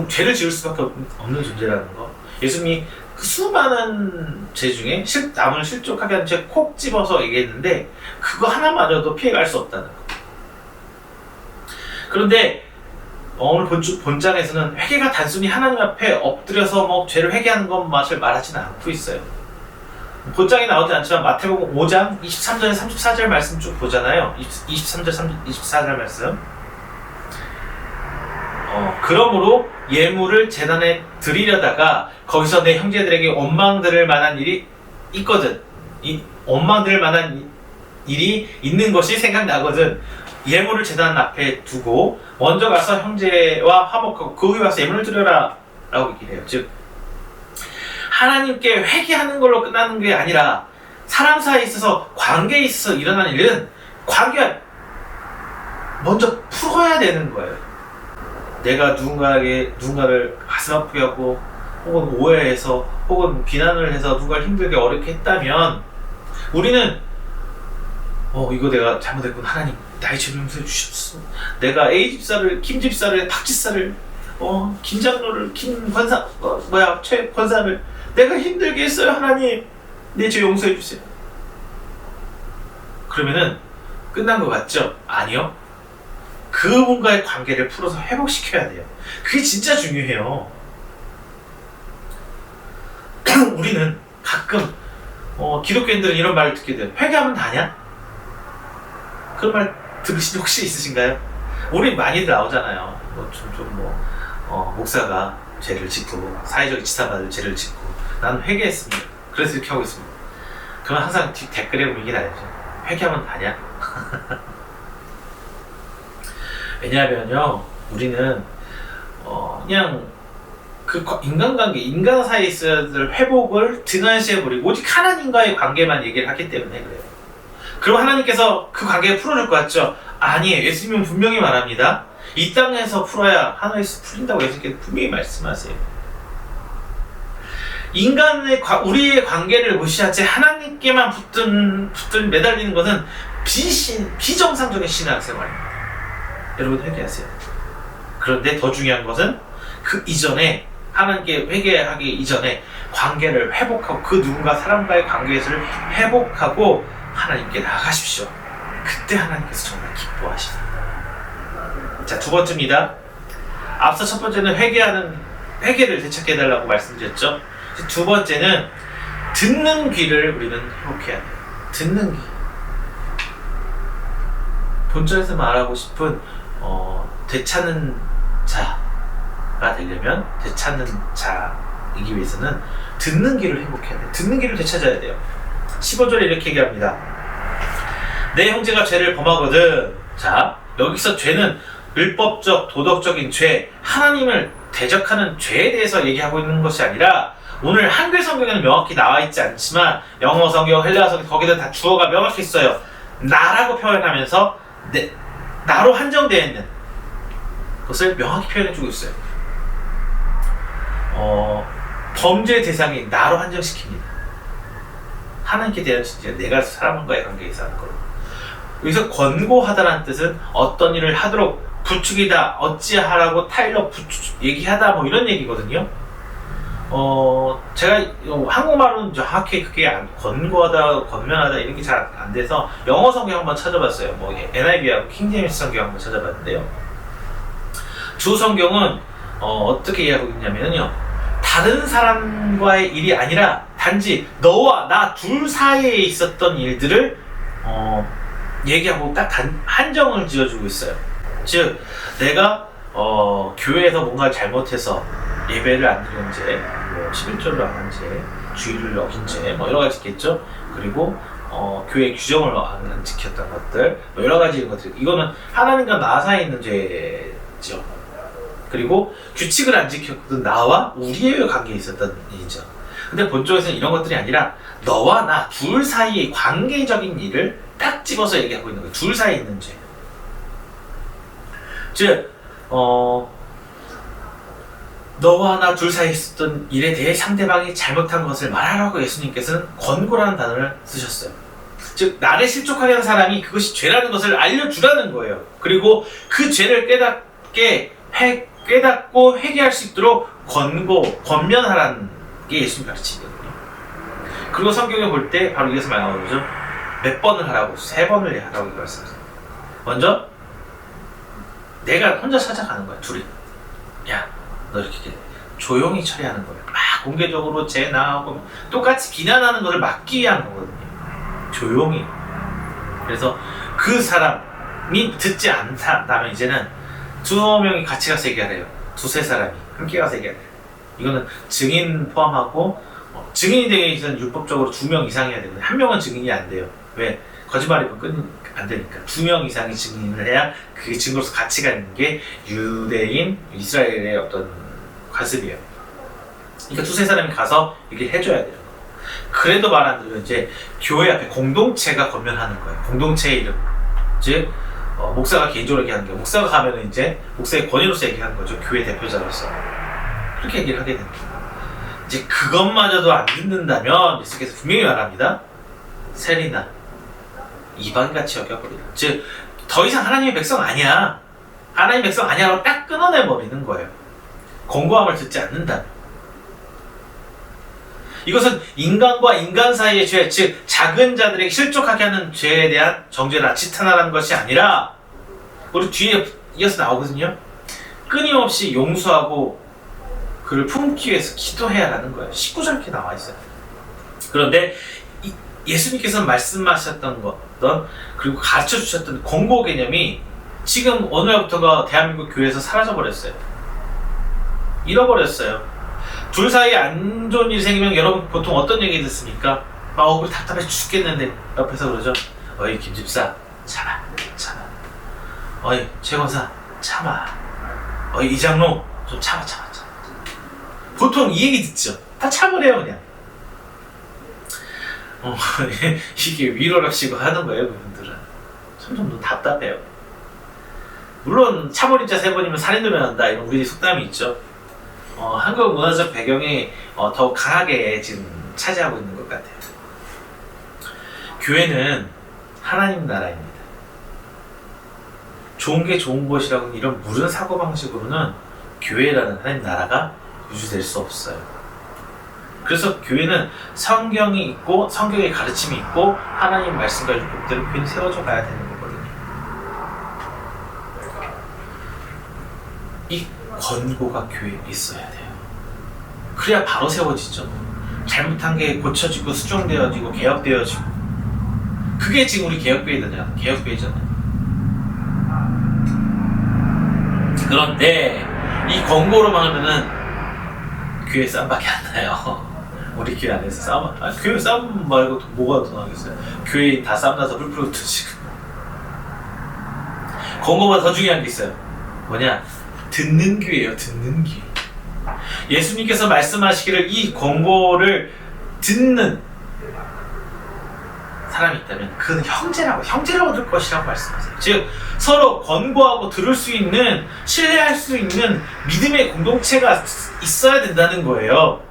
죄를 지을 수밖에 없는 존재라는 거. 예수님이 그 수많은 죄 중에 남을 실족하게 하는 죄 콕 집어서 얘기했는데 그거 하나마저도 피해갈 수 없다는 거. 그런데 오늘 본장에서는 회개가 단순히 하나님 앞에 엎드려서 죄를 회개하는 것만을 말하지는 않고 있어요. 본장에 나오지 않지만 마태복음 5장 23절에 34절 말씀 쭉 보잖아요. 23절 24절 말씀. 그러므로 예물을 제단에 드리려다가 거기서 내 형제들에게 원망들을 만한 일이 있거든. 이 원망들을 만한 일이 있는 것이 생각나거든. 예물을 제단 앞에 두고 먼저 가서 형제와 화목하고 그 후에 와서 예물을 드려라 라고 얘기를 해요. 즉 하나님께 회개하는 걸로 끝나는 게 아니라 사람 사이에 있어서 관계에 있어서 일어나는 일은 관계가 먼저 풀어야 되는 거예요. 내가 누군가를 가슴 아프게 하고 혹은 오해해서 혹은 비난을 해서 누군가를 힘들게 어렵게 했다면 우리는 이거 내가 잘못했구나. 하나님 나의 죄를 용서해 주셨어. 내가 김 집사를 박 집사를 김 장로를 최 권사를 내가 힘들게 했어요. 하나님 내 죄 용서해 주세요. 그러면은 끝난 것 같죠? 아니요. 그분과의 관계를 풀어서 회복시켜야 돼요. 그게 진짜 중요해요. 우리는 가끔 기독교인들은 이런 말을 듣게 돼요. 회개하면 다냐? 그런 말 들으신 적 혹시 있으신가요? 우리 많이들 나오잖아요. 목사가 죄를 짓고 사회적인 지탄받을 죄를 짓고 나는 회개했습니다. 그래서 이렇게 하고 있습니다. 그럼 항상 댓글에 보면 이게 나오죠. 회개하면 다냐? 왜냐하면요, 우리는 그냥 그 인간관계, 인간 사이에 있어야 될 회복을 등한시해버리고 오직 하나님과의 관계만 얘기를 하기 때문에 그래요. 그럼 하나님께서 그 관계를 풀어줄 것 같죠? 아니에요. 예수님은 분명히 말합니다. 이 땅에서 풀어야 하늘에서 풀린다고 예수님께서 분명히 말씀하세요. 우리의 관계를 무시하지 하나님께만 매달리는 것은 비정상적인 신앙생활입니다. 여러분 회개하세요. 그런데 더 중요한 것은 그 이전에 하나님께 회개하기 이전에 관계를 회복하고 그 누군가 사람과의 관계를 회복하고 하나님께 나아가십시오. 그때 하나님께서 정말 기뻐하십니다. 자, 두 번째입니다. 앞서 첫 번째는 회개를 되찾게해달라고 말씀드렸죠. 두 번째는 듣는 귀를 우리는 회복해야 돼요. 듣는 귀. 본절에서 말하고 싶은 되찾는 자가 되려면 되찾는 자이기 위해서는 듣는 귀를 회복해야 돼요. 듣는 귀를 되찾아야 돼요. 15절에 이렇게 얘기합니다. 내 형제가 죄를 범하거든. 자, 여기서 죄는 율법적 도덕적인 죄, 하나님을 대적하는 죄에 대해서 얘기하고 있는 것이 아니라 오늘 한글 성경에는 명확히 나와 있지 않지만 영어 성경, 헬라어 성경 거기다 다 주어가 명확히 있어요. 나라고 표현하면서 나로 한정되어 있는 것을 명확히 표현해주고 있어요. 범죄 대상이 나로 한정시킵니다. 하나님께 대한 진짜 내가 사람과의 관계에서 하는 거로. 여기서 권고하다라는 뜻은 어떤 일을 하도록 부추기다, 어찌하라고 타일러 얘기하다 뭐 이런 얘기거든요. 제가 한국말은 정확히 그게 권고하다, 권면하다 이런 게 잘 안 돼서 영어 성경 한번 찾아봤어요. 뭐 NIV하고 킹제임스 성경 한번 찾아봤는데요. 주 성경은 어떻게 이해하고 있냐면요, 다른 사람과의 일이 아니라 단지 너와 나 둘 사이에 있었던 일들을 얘기하고 딱 한정을 지어주고 있어요. 즉 내가 교회에서 뭔가 잘못해서 예배를 안 드린 죄, 뭐 11조를 안 한 죄, 주의를 어긴 죄, 뭐 여러 가지 있겠죠. 그리고 교회 규정을 안 지켰던 것들, 뭐 여러 가지 이런 것들. 이거는 하나님과 나 사이에 있는 죄죠. 그리고 규칙을 안 지켰던 나와 우리의 관계에 있었던 일이죠. 근데 본적에서는 이런 것들이 아니라 너와 나 둘 사이의 관계적인 일을 딱 집어서 얘기하고 있는 거예요. 둘 사이에 있는 죄. 즉, 너와 나 둘 사이에 있었던 일에 대해 상대방이 잘못한 것을 말하라고 예수님께서는 권고라는 단어를 쓰셨어요. 즉, 나를 실족하게 한 사람이 그것이 죄라는 것을 알려주라는 거예요. 그리고 그 죄를 깨닫고 회개할 수 있도록 권면하라는 게 예수님 가르치거든요. 그리고 성경에 볼 때 바로 이것을 말하거든요. 몇 번을 하라고, 3번을 하라고 말씀하세요. 먼저 내가 혼자 찾아가는 거야, 둘이. 야, 너 이렇게 조용히 처리하는 거야. 막 공개적으로 죄 나하고 똑같이 비난하는 것을 막기 위한 거거든요. 조용히. 그래서 그 사람이 듣지 않다면 이제는 2명이 같이 가서 얘기하래요. 2-3 사람이 함께 가서 얘기하래요. 이거는 증인 포함하고 증인이 되기 위해서는 율법적으로 2명 이상 해야 되거든요. 1명은 증인이 안 돼요. 왜? 거짓말이면 안 되니까 2명 이상이 증인을 해야 그게 증거로서 가치가 있는 게 유대인, 이스라엘의 어떤 관습이에요. 그러니까 2-3 사람이 가서 얘기를 해줘야 돼요. 그래도 말 안 들으면 이제 교회 앞에 공동체가 권면하는 거예요. 공동체의 이름. 즉 목사가 개인적으로 얘기하는 게, 목사가 가면은 이제 목사의 권위로서 얘기하는 거죠. 교회 대표자로서. 그렇게 얘기를 하게 됩니다. 이제 그것마저도 안 듣는다면 예수께서 분명히 말합니다. 세리나 이방같이 여겨버리라. 즉 더 이상 하나님의 백성 아니야. 하나님의 백성 아니야라고 딱 끊어내버리는 거예요. 권고함을 듣지 않는다면. 이것은 인간과 인간 사이의 죄, 즉 작은 자들에게 실족하게 하는 죄에 대한 정죄나 지탄하라는 것이 아니라, 우리 뒤에 이어서 나오거든요. 끊임없이 용서하고 그를 품기 위해서 기도해야 하는 거예요. 19절 이렇게 나와 있어요. 그런데 예수님께서 말씀하셨던 것, 그리고 가르쳐 주셨던 권고 개념이 지금 오늘부터가 대한민국 교회에서 사라져버렸어요. 잃어버렸어요. 둘 사이에 안 좋은 일이 생기면 여러분 보통 어떤 얘기 듣습니까? 막 얼굴 답답해 죽겠는데 옆에서 그러죠. 어이 김집사 참아. 어이 최권사 참아. 어이 이장로 좀 참아. 보통 이 얘기 듣죠. 다 참으래요 그냥. 이게 위로라시고 하는 거예요 그분들은. 좀 답답해요. 물론 참으리자 3번이면 살인도 면한다 이런 우리 속담이 있죠. 한국 문화적 배경이 더 강하게 지금 차지하고 있는 것 같아요. 교회는 하나님 나라입니다. 좋은 게 좋은 것이라고 이런 무른 사고방식으로는 교회라는 하나님 나라가 유지될 수 없어요. 그래서 교회는 성경이 있고 성경의 가르침이 있고 하나님 말씀과 율법대로 교회는 세워져 가야 되는 거거든요. 이 권고가 교회에 있어야 돼요. 그래야 바로 세워지죠. 잘못한 게 고쳐지고 수정되어지고 개혁되어지고. 그게 지금 우리 개혁교회잖아요. 그런데 이 권고로만 하면은 교회 싸움밖에 안 나요. 우리 교회 안에서 싸움, 교회 싸움 말고 뭐가 더 나겠어요? 교회 다 싸움 나서 뿔뿔 흩어지고. 권고보다 더 중요한 게 있어요. 뭐냐? 듣는 귀예요. 듣는 귀. 예수님께서 말씀하시기를 이 권고를 듣는 사람이 있다면 그는 형제라고 들 것이라고 말씀하세요. 즉 서로 권고하고 들을 수 있는, 신뢰할 수 있는 믿음의 공동체가 있어야 된다는 거예요.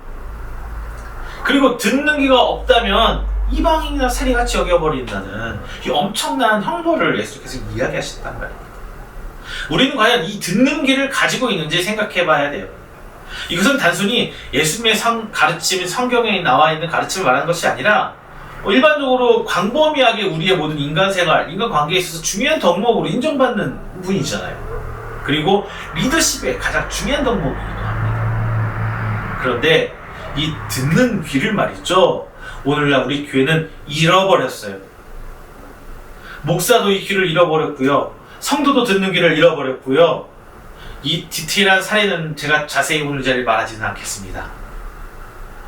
그리고 듣는 귀가 없다면 이방인이나 세리같이 여겨버린다는 이 엄청난 형벌을 예수께서 이야기하셨단 말입니다. 우리는 과연 이 듣는 귀를 가지고 있는지 생각해 봐야 돼요. 이것은 단순히 예수님의 가르침, 성경에 나와 있는 가르침을 말하는 것이 아니라 일반적으로 광범위하게 우리의 모든 인간생활, 인간관계에 있어서 중요한 덕목으로 인정받는 분이잖아요. 그리고 리더십의 가장 중요한 덕목이기도 합니다. 그런데 이 듣는 귀를 말이죠, 오늘날 우리 교회는 잃어버렸어요. 목사도 이 귀를 잃어버렸고요, 성도도 듣는 귀를 잃어버렸고요. 이 디테일한 사례는 제가 자세히 오늘 자리에 말하지는 않겠습니다.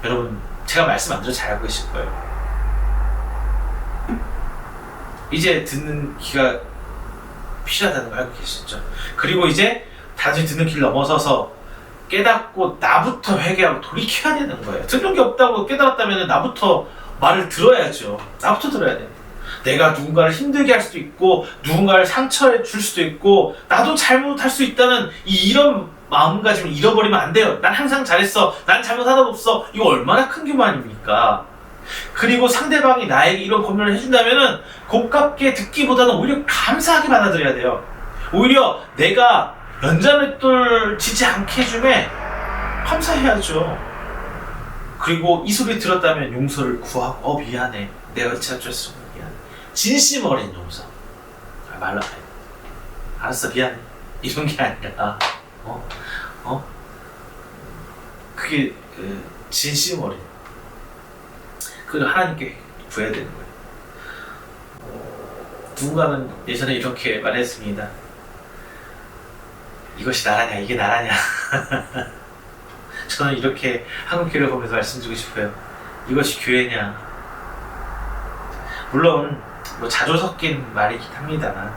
여러분, 제가 말씀 안 드려 잘 알고 계실 거예요. 이제 듣는 귀가 필요하다는 걸 알고 계시죠? 그리고 이제 단순히 듣는 귀를 넘어서서 깨닫고 나부터 회개하고 돌이켜야 되는 거예요. 듣는 게 없다고 깨달았다면 나부터 말을 들어야죠. 나부터 들어야 돼요. 내가 누군가를 힘들게 할 수도 있고 누군가를 상처를 줄 수도 있고 나도 잘못할 수 있다는 이런 마음가짐을 잃어버리면 안 돼요. 난 항상 잘했어. 난 잘못 하나도 없어. 이거 얼마나 큰 규모 아닙니까? 그리고 상대방이 나에게 이런 권면을 해준다면은 고깝게 듣기보다는 오히려 감사하게 받아들여야 돼요. 오히려 내가 연장맷돌 지지 않게 해주면 감사해야죠. 그리고 이 소리 들었다면 용서를 구하고 미안해. 내가 어쩔 수 없는 미안해. 진심 어린 용서. 말로 해. 알았어 미안해. 이런 게 아니라 그게 진심 어린, 그걸 하나님께 구해야 되는 거예요. 누군가는 예전에 이렇게 말했습니다. 이것이 나라냐, 이게 나라냐. 저는 이렇게 한국교회를 보면서 말씀드리고 싶어요. 이것이 교회냐. 물론 뭐 자조 섞인 말이긴 합니다만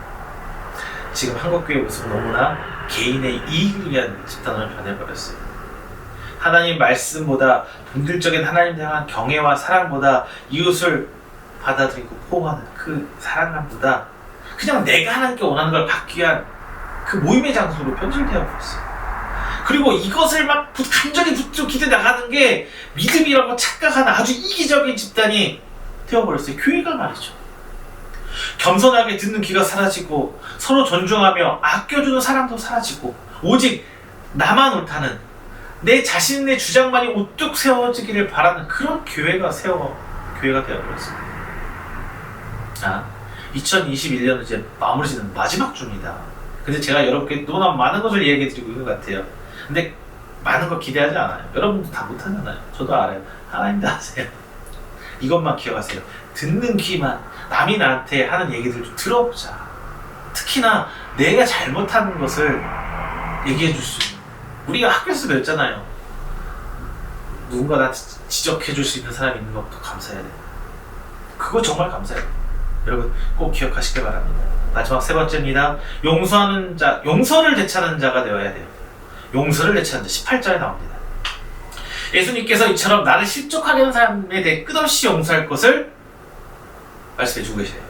지금 한국교회 모습은 너무나 개인의 이익을 위한 집단으로 변해버렸어요. 하나님 말씀보다, 본질적인 하나님 향한 경애와 사랑보다, 이웃을 받아들이고 포옹하는 그 사랑감보다 그냥 내가 하나님께 원하는 걸 받기 위한 그 모임의 장소로 변질되어 버렸어요. 그리고 이것을 막 간절히 붙들고 기대 나가는 게 믿음이라고 착각하는 아주 이기적인 집단이 되어버렸어요. 교회가 말이죠. 겸손하게 듣는 귀가 사라지고 서로 존중하며 아껴주는 사람도 사라지고 오직 나만 옳다는, 내 자신의 주장만이 우뚝 세워지기를 바라는 그런 교회가 되어버렸습니다. 2021년은 이제 마무리 짓는 마지막 주입니다. 근데 제가 여러분께 너무나 많은 것을 얘기해 드리고 있는 것 같아요. 근데 많은 거 기대하지 않아요. 여러분도 다 못하잖아요. 저도 알아요. 하나님도 아세요. 이것만 기억하세요. 듣는 귀만, 남이 나한테 하는 얘기들 좀 들어보자. 특히나 내가 잘못하는 것을 얘기해 줄 수 있는, 우리가 학교에서 배웠잖아요. 누군가 나한테 지적해 줄 수 있는 사람이 있는 것도 감사해야 돼요. 그거 정말 감사해요. 여러분 꼭 기억하시길 바랍니다. 마지막 세 번째입니다. 용서하는 자, 용서를 되찾는 자가 되어야 돼요. 용서를 되찾는 자, 18절에 나옵니다. 예수님께서 이처럼 나를 실족하게 하는 사람에 대해 끝없이 용서할 것을 말씀해 주고 계세요.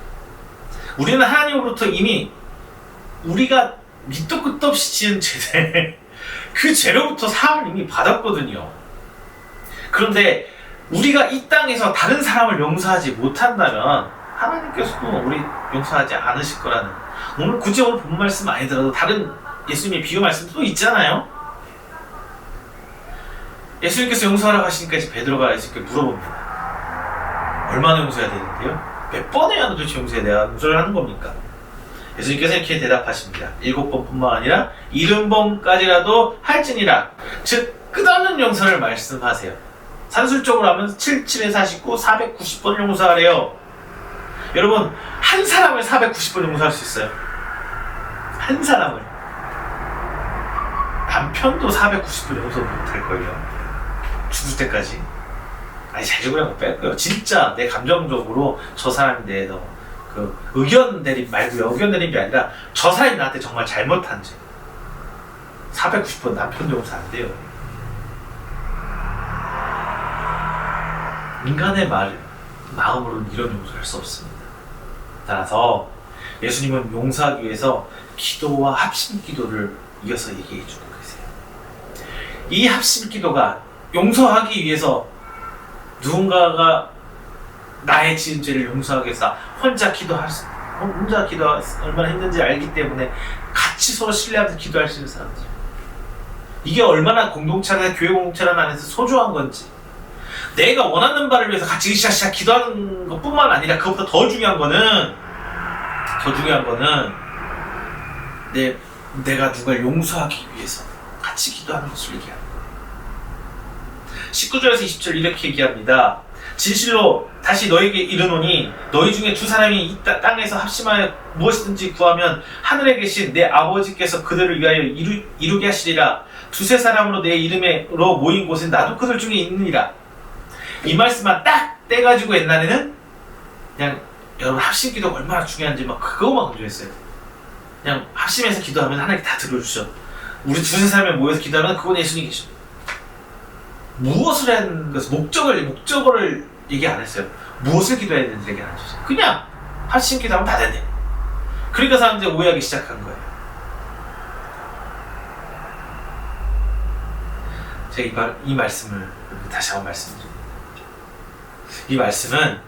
우리는 하나님으로부터 이미 우리가 밑도 끝도 없이 지은 죄들, 그 죄로부터 사함을 이미 받았거든요. 그런데 우리가 이 땅에서 다른 사람을 용서하지 못한다면 하나님께서도 우리 용서하지 않으실 거라는, 오늘 굳이 오늘 본 말씀 아니더라도 다른 예수님의 비유 말씀도 있잖아요. 예수님께서 용서하라고 하시니까 이제 베드로가 예수님께 물어봅니다. 얼마나 용서해야 되는데요? 몇 번이나 도대체 용서해야 내가 용서를 하는 겁니까? 예수님께서 이렇게 대답하십니다. 7번뿐만 아니라 70번까지라도 할지니라. 즉 끝없는 용서를 말씀하세요. 산술적으로 하면 77에 49, 490번을 용서하래요. 여러분, 한 사람을 490번 용서할 수 있어요. 한 사람을. 남편도 490번 용서 못할걸요. 죽을 때까지. 아니, 잘 죽으라고 뺄거예요. 진짜 내 감정적으로 저 사람에 대해서 그 의견 대립 말고요. 의견 대립이 아니라 저 사람이 나한테 정말 잘못한 죄. 490번 남편 용서 안 돼요. 인간의 마음으로는 이런 용서를 할 수 없습니다. 따라서 예수님은 용서하기 위해서 기도와 합심 기도를 이어서 얘기해 주고 계세요. 이 합심 기도가 용서하기 위해서 누군가가 나의 지은 죄를 용서하기 위해서 혼자 기도 얼마나 힘든지 알기 때문에 같이 서로 신뢰하면서 기도할 수 있는 사람들. 이게 얼마나 공동체나 교회 공동체라는 안에서 소중한 건지, 내가 원하는 바를 위해서 같이 으쌰으쌰 기도하는 것뿐만 아니라 그것보다 더 중요한 거는 내가 누굴 용서하기 위해서 같이 기도하는 것을 얘기합니다. 19절에서 20절 이렇게 얘기합니다. 진실로 다시 너에게 이르노니 너희 중에 두 사람이 이 땅에서 합심하여 무엇이든지 구하면 하늘에 계신 내 아버지께서 그들을 위하여 이루게 하시리라. 두세 사람으로 내 이름으로 모인 곳엔 나도 그들 중에 있느니라. 이 말씀만 딱 떼가지고 옛날에는 그냥 여러분 합심 기도가 얼마나 중요한지 막 그거만 강조했어요. 그냥 합심해서 기도하면 하나님께 다 들어주죠. 우리 두세 사람이 모여서 기도하면 그건 예수님 계십니다. 무엇을 하는 것을 목적을 얘기 안 했어요. 무엇을 기도해야 되는지 얘기 안 해줬어요. 그냥 합심 기도하면 다 된대. 그러니까 사람들이 오해하기 시작한 거예요. 제가 이 말씀을 다시 한번 말씀드립니다. 이 말씀은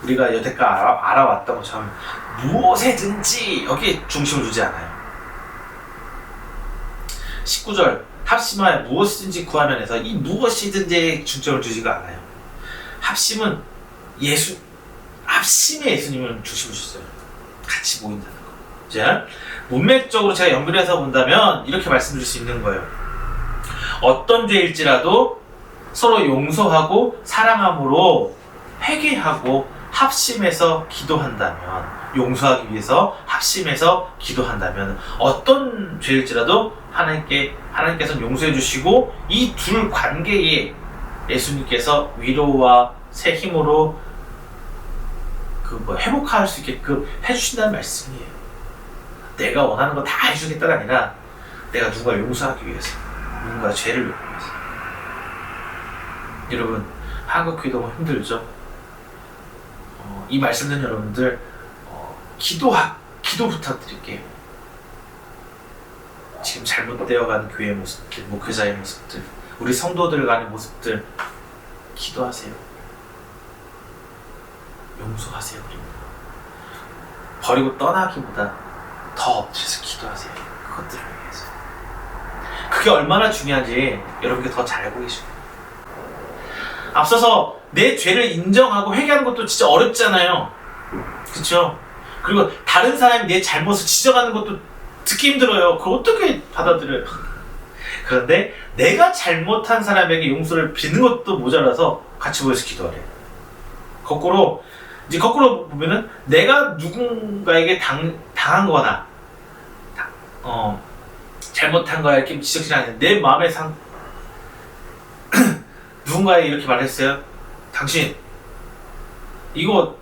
우리가 여태까지 알아왔던 것처럼 무엇에든지 여기에 중심을 두지 않아요. 19절 합심하여 무엇이든지 구하면에서 이 무엇이든지에 중점을 두지가 않아요. 합심에 예수님을 중심을 줬어요. 같이 모인다는 거. 자, 문맥적으로 제가 연결해서 본다면 이렇게 말씀드릴 수 있는 거예요. 어떤 죄일지라도 서로 용서하고 사랑함으로 회개하고 합심해서 기도한다면, 용서하기 위해서 합심해서 기도한다면 어떤 죄일지라도 하나님께서 용서해 주시고 이 둘 관계에 예수님께서 위로와 새 힘으로 회복할 수 있게끔 해주신다는 말씀이에요. 내가 원하는 거 다 해주겠다가 아니라 내가 누군가 용서하기 위해서, 누군가 죄를 위해서. 여러분, 한국 교회 너무 힘들죠? 이 말씀 듣는 여러분들 기도 부탁드릴게요. 지금 잘못되어가는 교회의 모습들, 목회자의 모습들, 우리 성도들 간의 모습들 기도하세요. 용서하세요. 버리고 떠나기보다 더 엎드려서 기도하세요. 그것들을 위해서. 그게 얼마나 중요한지 여러분께 더 잘 알고 계시고, 앞서서 내 죄를 인정하고 회개하는 것도 진짜 어렵잖아요. 그쵸? 그리고 다른 사람이 내 잘못을 지적하는 것도 듣기 힘들어요. 그걸 어떻게 받아들여요? 그런데 내가 잘못한 사람에게 용서를 비는 것도 모자라서 같이 모여서 기도하래요. 거꾸로 보면은 내가 누군가에게 당한 거나 잘못한 거야 이렇게 지적질 않는데 내 마음의 누군가에게 이렇게 말했어요. 당신 이거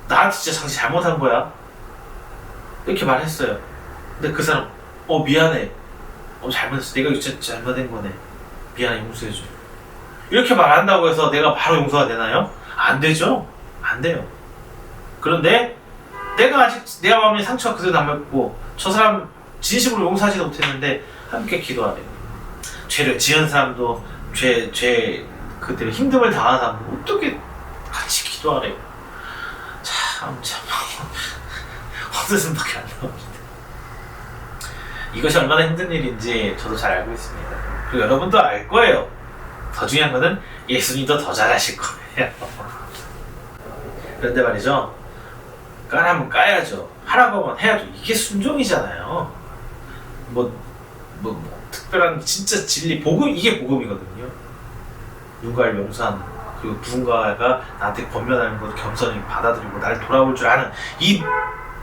나한테 진짜 당신 잘못한 거야 이렇게 말했어요. 근데 그 사람 미안해, 잘못했어, 내가 진짜 잘못된 거네, 미안해, 용서해줘, 이렇게 말한다고 해서 내가 바로 용서가 되나요? 안 되죠. 안 돼요. 그런데 내가 아직 내 마음에 상처가 그대로 남아있고 저 사람 진심으로 용서하지도 못했는데 함께 기도하래요. 죄를 지은 사람도 그때 힘듦을 당한 사람도 어떻게 같이 기도하래요. 참 헛웃음밖에 안 나옵니다. 이것이 얼마나 힘든 일인지 저도 잘 알고 있습니다. 그리고 여러분도 알 거예요. 더 중요한 거는 예수님도 더 잘하실 거예요. 그런데 말이죠, 까라면 까야죠, 하라고 하면 해야죠. 이게 순종이잖아요. 특별한 진짜 진리, 복음, 이게 복음이거든요. 누군가를 용서하는, 그리고 누군가가 나한테 권면하는 것을 겸손히 받아들이고 나를 돌아올 줄 아는 이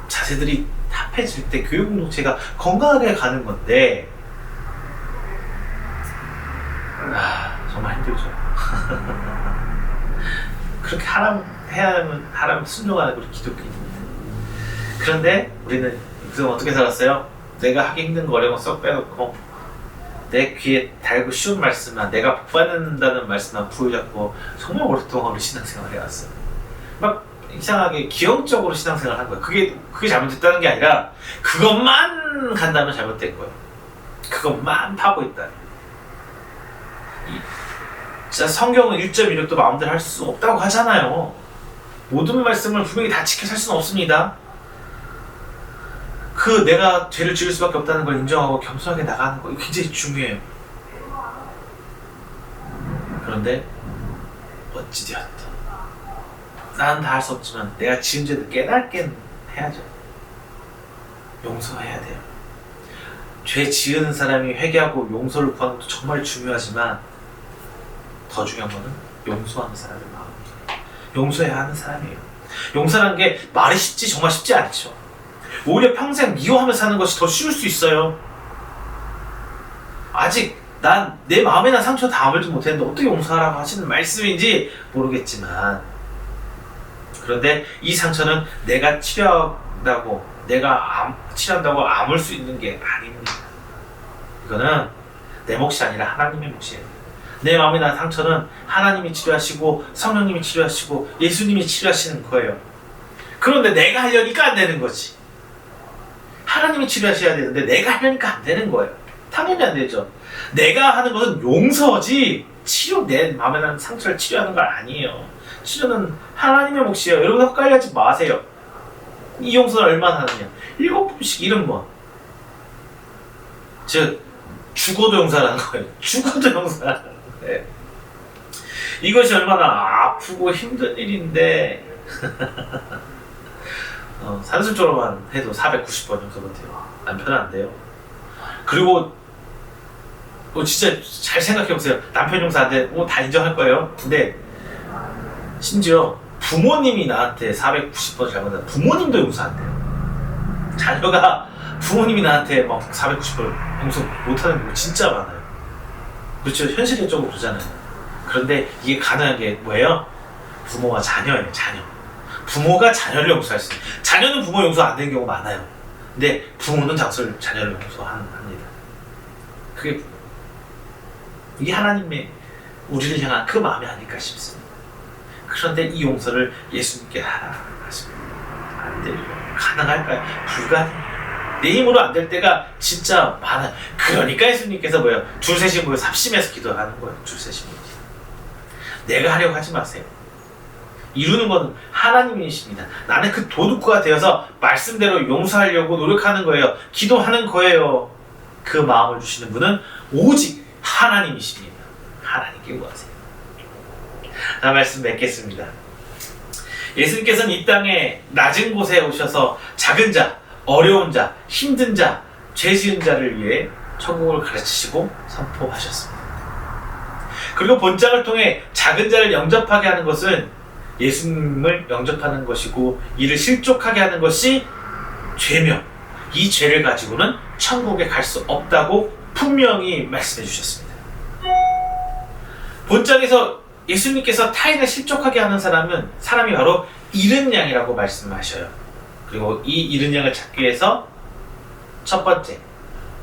자세들이 합해질 때 교육 공동체가 건강하게 가는 건데, 정말 힘들죠. 그렇게 하라면 순종하는 우리 기독교인입니다. 그런데 우리는 그동안 어떻게 살았어요? 내가 하기 힘든 거 어려운 거 쏙 빼놓고 내 귀에 달고 쉬운 말씀만, 내가 복받는다는 말씀만 부여잡고 정말 오랫동안 우리 신앙생활을 해왔어. 막 이상하게 기형적으로 신앙생활을 한 거야. 그게 잘못됐다는 게 아니라 그것만 간다면 잘못된 거야. 그것만 파고 있다. 진짜 성경은 1.16도 마음대로 할 수 없다고 하잖아요. 모든 말씀을 분명히 다 지켜 살 수는 없습니다. 내가 죄를 지을 수밖에 없다는 걸 인정하고 겸손하게 나가는 거 굉장히 중요해요. 그런데 어찌되었다, 나는 다 할 수 없지만 내가 지은 죄를 깨닫게 해야죠. 용서해야 돼요. 죄 지은 사람이 회개하고 용서를 구하는 것도 정말 중요하지만 더 중요한 거는 용서하는 사람의 마음이에요. 용서해야 하는 사람이에요. 용서라는 게 말이 쉽지 정말 쉽지 않죠. 오히려 평생 미워하며 사는 것이 더 쉬울 수 있어요. 아직 난 내 마음에 난 상처 다 아물지 못했는데 어떻게 용서하라고 하시는 말씀인지 모르겠지만, 그런데 이 상처는 내가 치료한다고 아물 수 있는 게 아닙니다. 이거는 내 몫이 아니라 하나님의 몫이에요. 내 마음에 난 상처는 하나님이 치료하시고 성령님이 치료하시고 예수님이 치료하시는 거예요. 그런데 내가 하려니까 안 되는 거지. 하나님이 치료하셔야 되는데 내가 하려니까 안 되는 거예요. 당연히 안 되죠. 내가 하는 것은 용서지 내 마음에 나는 상처를 치료하는 건 아니에요. 치료는 하나님의 몫이에요. 여러분 헷갈리지 마세요. 이 용서는 얼마나 하느냐? 7번씩 70번. 즉 죽어도 용서하는 거예요. 죽어도 용서하는 거예요. 이것이 얼마나 아프고 힘든 일인데 산술적으로만 해도 490번 용서 못해요. 남편은 안 돼요. 그리고 진짜 잘 생각해보세요. 남편 용서 안 돼. 다 인정할 거예요. 근데 심지어 부모님이 나한테 490번 잘못하면 부모님도 용서 안 돼요. 자녀가 부모님이 나한테 막 490번 용서 못하는 경우 진짜 많아요. 그렇죠. 현실적으로 그러잖아요. 그런데 이게 가능한 게 뭐예요? 부모와 자녀예요. 자녀. 부모가 자녀를 용서할 수 있어요. 자녀는 부모 용서 안 되는 경우가 많아요. 근데 부모는 자녀를 용서합니다. 이게 하나님의 우리를 향한 그 마음이 아닐까 싶습니다. 그런데 이 용서를 예수님께 하라 하십니다. 안 돼요. 가능할까요? 불가능해요. 내 힘으로 안 될 때가 진짜 많아요. 그러니까 예수님께서 둘 셋이 모여 삽심해서 기도하는 거예요. 둘 셋이 모여. 내가 하려고 하지 마세요. 이루는 것은 하나님이십니다. 나는 그 도둑구가 되어서 말씀대로 용서하려고 노력하는 거예요. 기도하는 거예요. 그 마음을 주시는 분은 오직 하나님이십니다. 하나님께 구하세요. 자, 말씀 맺겠습니다. 예수님께서는 이 땅에 낮은 곳에 오셔서 작은 자, 어려운 자, 힘든 자, 죄 지은 자를 위해 천국을 가르치시고 선포하셨습니다. 그리고 본장을 통해 작은 자를 영접하게 하는 것은 예수님을 영접하는 것이고, 이를 실족하게 하는 것이 죄며, 이 죄를 가지고는 천국에 갈 수 없다고 분명히 말씀해 주셨습니다. 본장에서 예수님께서 타인을 실족하게 하는 사람이 바로 잃은 양이라고 말씀하셔요. 그리고 이 잃은 양을 찾기 위해서 첫 번째,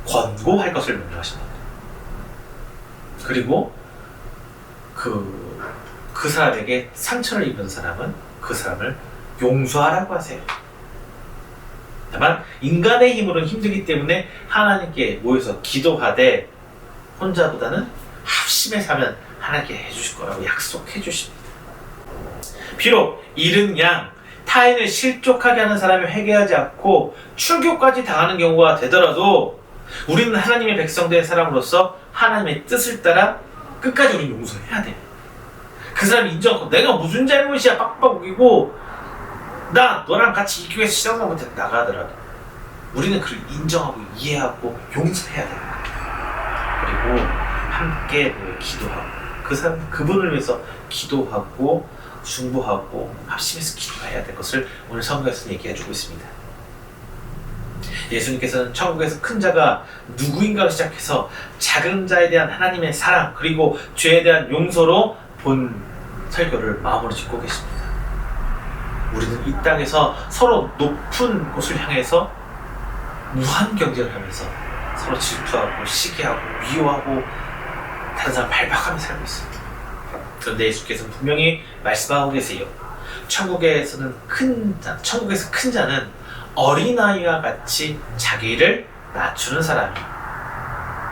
권고할 것을 명령하십니다. 그리고 그 사람에게 상처를 입은 사람은 그 사람을 용서하라고 하세요. 다만 인간의 힘으로는 힘들기 때문에 하나님께 모여서 기도하되 혼자보다는 합심해서 하면 하나님께 해주실 거라고 약속해 주십니다. 비록 잃은 양, 타인을 실족하게 하는 사람이 회개하지 않고 출교까지 당하는 경우가 되더라도 우리는 하나님의 백성된 사람으로서 하나님의 뜻을 따라 끝까지 우리는 용서해야 돼요. 그 사람이 인정하고 내가 무슨 잘못이야 빡빡 우기고 나 너랑 같이 이 교회에서 신앙만 못해 나가더라도 우리는 그를 인정하고 이해하고 용서해야 됩니다. 그리고 함께 기도하고 그분을 위해서 기도하고 중보하고 합심해서 기도해야 될 것을 오늘 성경에서 얘기해주고 있습니다. 예수님께서는 천국에서 큰 자가 누구인가로 시작해서 작은 자에 대한 하나님의 사랑 그리고 죄에 대한 용서로 본 설교를 마음으로 짓고 계십니다. 우리는 이 땅에서 서로 높은 곳을 향해서 무한 경쟁을 하면서 서로 질투하고 시기하고 미워하고 다른 사람 발박하며 살고 있어요. 그런데 예수께서는 분명히 말씀하고 계세요. 천국에서 큰 자는 어린아이와 같이 자기를 낮추는 사람이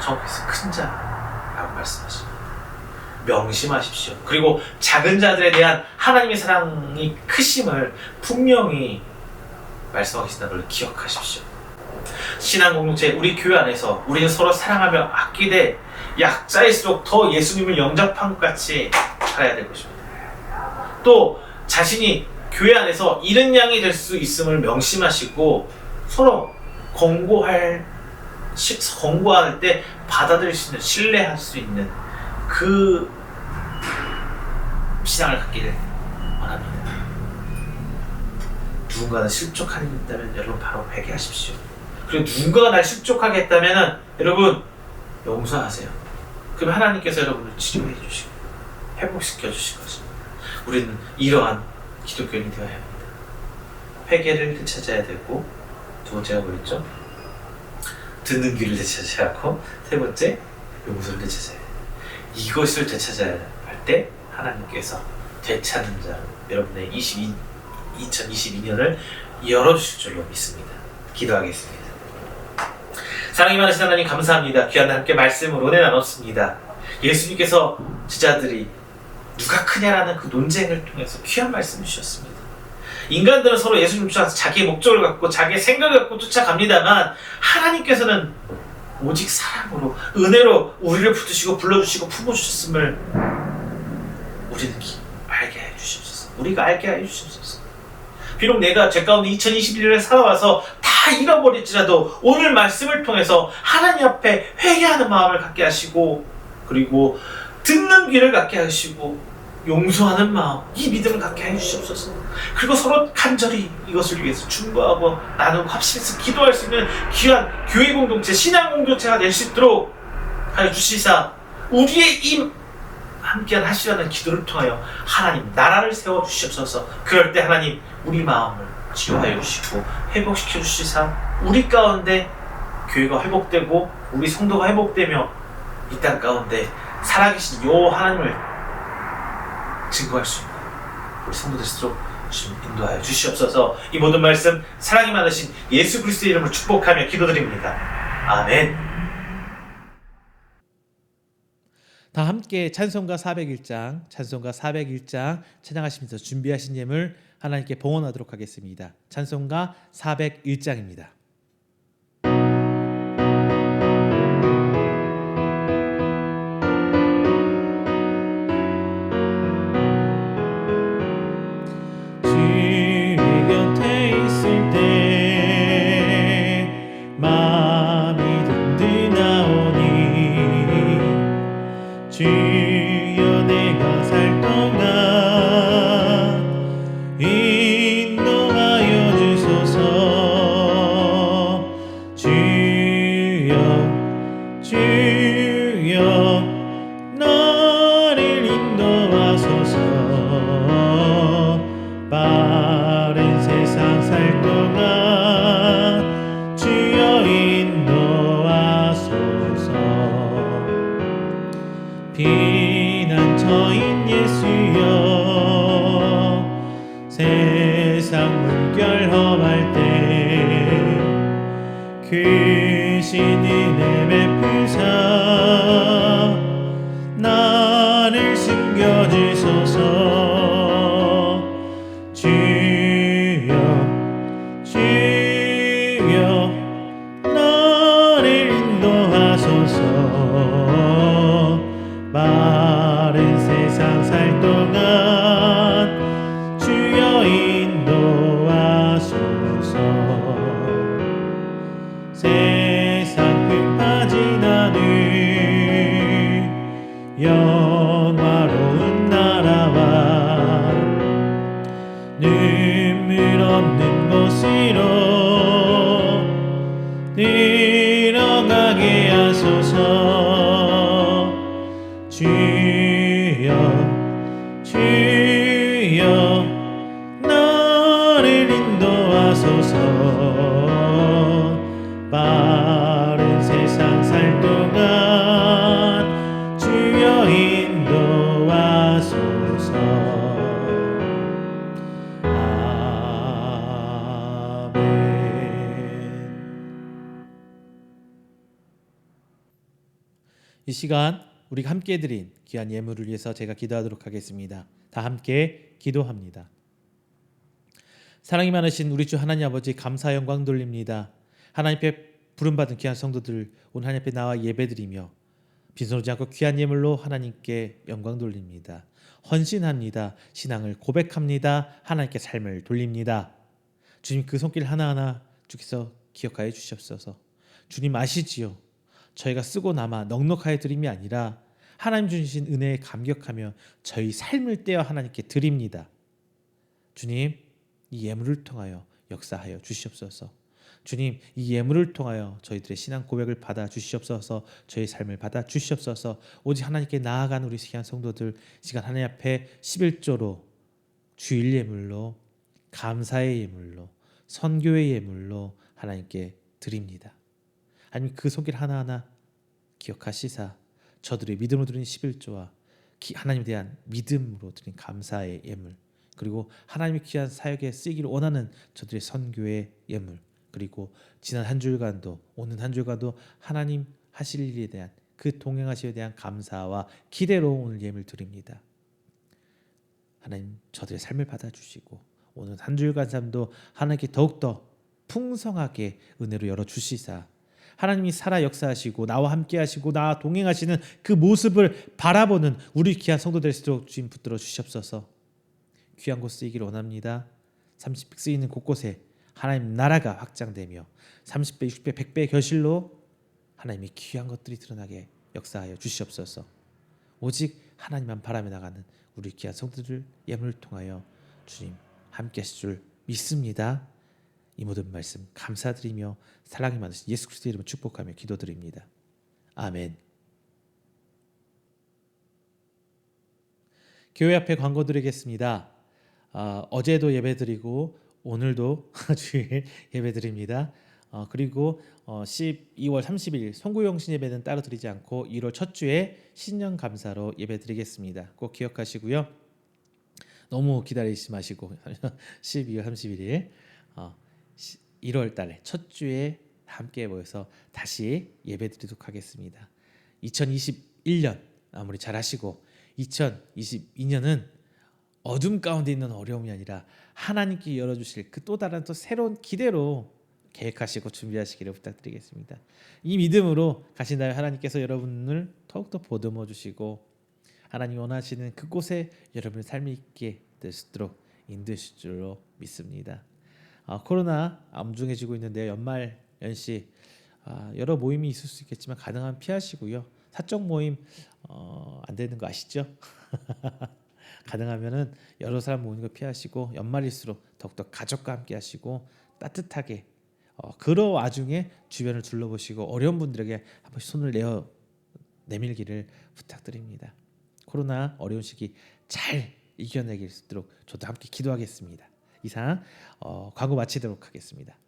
천국에서 큰 자라고 말씀하십니다. 명심하십시오. 그리고 작은 자들에 대한 하나님의 사랑이 크심을 분명히 말씀하고 계신다는 걸 기억하십시오. 신앙 공동체, 우리 교회 안에서 우리는 서로 사랑하며 아끼되 약자일수록 더 예수님을 영접한 것 같이 살아야 될 것입니다. 또 자신이 교회 안에서 잃은 양이 될 수 있음을 명심하시고 서로 권고할 때 받아들일 수 있는, 신뢰할 수 있는 그 신앙을 갖기를 원합니다. 누군가는 실족하는 게 있다면 여러분 바로 회개하십시오. 그리고 누군가가 날 실족하게 했다면 여러분 용서하세요. 그럼 하나님께서 여러분을 치료해 주시고 회복시켜 주실 것입니다. 우리는 이러한 기독교인이 되어야 합니다. 회개를 되찾아야 되고, 두 번째가 뭐였죠? 듣는 귀를 되찾아야 하고, 세 번째 용서를 되찾아야 해요. 이것을 되찾아야 할 때 하나님께서 되찾는 자, 여러분의 2022년을 열어주실 줄로 믿습니다. 기도하겠습니다. 사랑이 많으신 하나님 감사합니다. 귀한 함께 말씀을 오늘 나눴습니다. 예수님께서 제자들이 누가 크냐라는 그 논쟁을 통해서 귀한 말씀을 주셨습니다. 인간들은 서로 예수님 쫓아서 자기의 목적을 갖고 자기의 생각을 갖고 쫓아갑니다만 하나님께서는 오직 사랑으로 은혜로 우리를 붙드시고 불러주시고 품어주셨음을 우리는 알게 해주시옵소서. 우리가 알게 해주시옵소서. 비록 내가 죄 가운데 2021년을 살아와서 다 잃어버릴지라도 오늘 말씀을 통해서 하나님 앞에 회개하는 마음을 갖게 하시고, 그리고 듣는 귀를 갖게 하시고 용서하는 마음, 이 믿음을 갖게 해주시옵소서. 그리고 서로 간절히 이것을 위해서 중보하고 나누고 합심해서 기도할 수 있는 귀한 교회 공동체, 신앙 공동체가 될 수 있도록 하여 주시사, 우리의 이 함께한 하시라는 기도를 통하여 하나님 나라를 세워 주시옵소서. 그럴 때 하나님 우리 마음을 치유하여 주시고 회복시켜 주시사, 우리 가운데 교회가 회복되고 우리 성도가 회복되며 이 땅 가운데 살아계신 요 하나님을 증거할 수 있는 우리 성도들수록 주님 인도하여 주시옵소서. 이 모든 말씀 사랑이 많으신 예수 그리스도의 이름으로 축복하며 기도드립니다. 아멘. 다 함께 찬송가 401장 찬양하시면서 준비하신 예물 하나님께 봉헌하도록 하겠습니다. 찬송가 401장입니다. 주여 내가 살 동안 인도하여 주소서. 주여 주여 나를 인도하소서. 빠른 세상 살 동안 주여 인도하소서. 피난처인 예수여 세상 물결 험할 때 크신 은혜 베푸사 나를 숨겨주소서. 주여 주여 나를 인도하소서. 빠른 세상 살 동안 주여 인도하소서. 세상 흙파진 하늘 영화로운 나라와 눈물 없는 곳으로 들어가게 하소서. 주여 주여 나를 인도하소서. 빠른 세상 이 시간 우리가 함께 드린 귀한 예물을 위해서 제가 기도하도록 하겠습니다. 다 함께 기도합니다. 사랑이 많으신 우리 주 하나님 아버지, 감사 영광 돌립니다. 하나님 앞에 부름받은 귀한 성도들 오늘 하나님 앞에 나와 예배드리며 빈손 오지 않고 귀한 예물로 하나님께 영광 돌립니다. 헌신합니다. 신앙을 고백합니다. 하나님께 삶을 돌립니다. 주님, 그 손길 하나하나 주께서 기억하여 주시옵소서. 주님 아시지요? 저희가 쓰고 남아 넉넉하게 드림이 아니라 하나님 주신 은혜에 감격하며 저희 삶을 떼어 하나님께 드립니다. 주님, 이 예물을 통하여 역사하여 주시옵소서. 주님, 이 예물을 통하여 저희들의 신앙 고백을 받아 주시옵소서. 저희 삶을 받아 주시옵소서. 오직 하나님께 나아간 우리 귀한 성도들 시간 하나님 앞에 11조로 주일 예물로, 감사의 예물로, 선교의 예물로 하나님께 드립니다. 하나님, 그 손길 하나하나 기억하시사 저들의 믿음으로 드린 11조와 하나님에 대한 믿음으로 드린 감사의 예물, 그리고 하나님의 귀한 사역에 쓰이기를 원하는 저들의 선교의 예물, 그리고 지난 한 주간도 오는 한 주간도 하나님 하실 일에 대한 그 동행하심에 대한 감사와 기대로 오늘 예물 드립니다. 하나님, 저들의 삶을 받아주시고 오늘 한 주간 삶도 하나님께 더욱더 풍성하게 은혜로 열어주시사 하나님이 살아 역사하시고 나와 함께 하시고 나와 동행하시는 그 모습을 바라보는 우리 귀한 성도될 수 있도록 주님 붙들어 주시옵소서. 귀한 곳 쓰이기를 원합니다. 30배 쓰이는 곳곳에 하나님 나라가 확장되며 30배, 60배, 100배의 결실로 하나님의 귀한 것들이 드러나게 역사하여 주시옵소서. 오직 하나님만 바라며 나가는 우리 귀한 성도들 예물을 통하여 주님 함께 하실 줄 믿습니다. 이 모든 말씀 감사드리며 사랑이 많으신 예수 그리스도의 이름으로 축복하며 기도드립니다. 아멘. 교회 앞에 광고 드리겠습니다. 어제도 예배드리고 오늘도 주일 예배드립니다. 그리고 12월 30일 송구영신 예배는 따로 드리지 않고 1월 첫 주에 신년 감사로 예배드리겠습니다. 꼭 기억하시고요. 너무 기다리지 마시고 12월 31일 1월 달에 첫 주에 함께 모여서 다시 예배드리도록 하겠습니다. 2021년 마무리 잘 하시고 2022년은 어둠 가운데 있는 어려움이 아니라 하나님께 열어주실 그 또 다른 또 새로운 기대로 계획하시고 준비하시기를 부탁드리겠습니다. 이 믿음으로 가신 다음에 하나님께서 여러분을 더욱더 보듬어 주시고 하나님 원하시는 그곳에 여러분의 삶이 있게 될 수 있도록 인도하실 줄로 믿습니다. 코로나 엄중해지고 있는데 연말 연시 여러 모임이 있을 수 있겠지만 가능하면 피하시고요. 사적 모임 안 되는 거 아시죠? 가능하면은 여러 사람 모이는 거 피하시고 연말일수록 더욱더 가족과 함께 하시고 따뜻하게 그런 와중에 주변을 둘러보시고 어려운 분들에게 한 번씩 손을 내밀기를 부탁드립니다. 코로나 어려운 시기 잘 이겨내길 수 있도록 저도 함께 기도하겠습니다. 이상 광고 마치도록 하겠습니다.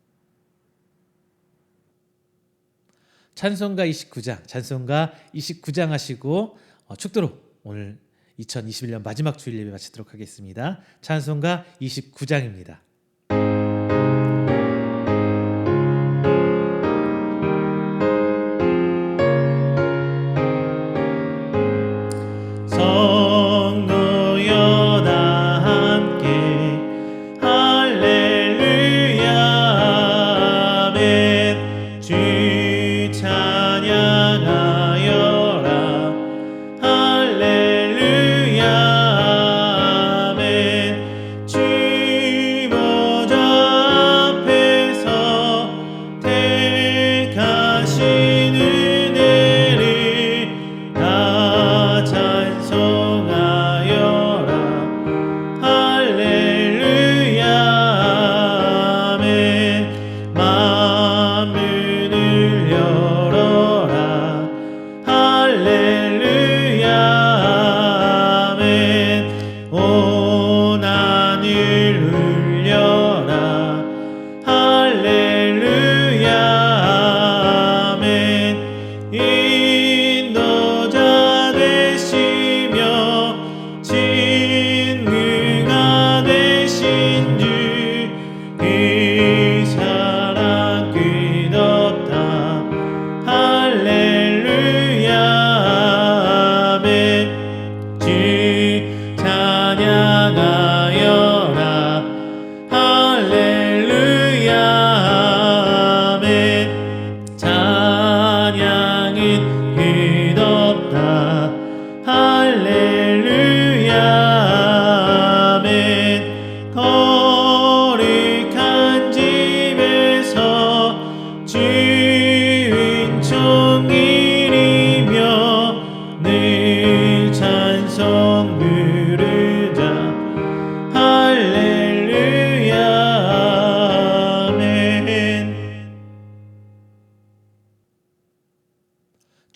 찬송가 29장 하시고 축도로 오늘 2021년 마지막 주일 예배 마치도록 하겠습니다. 찬송가 29장입니다. 성도여 다 함께 할렐루야 아멘. 주 찬양하여라 할렐루야 아멘. 주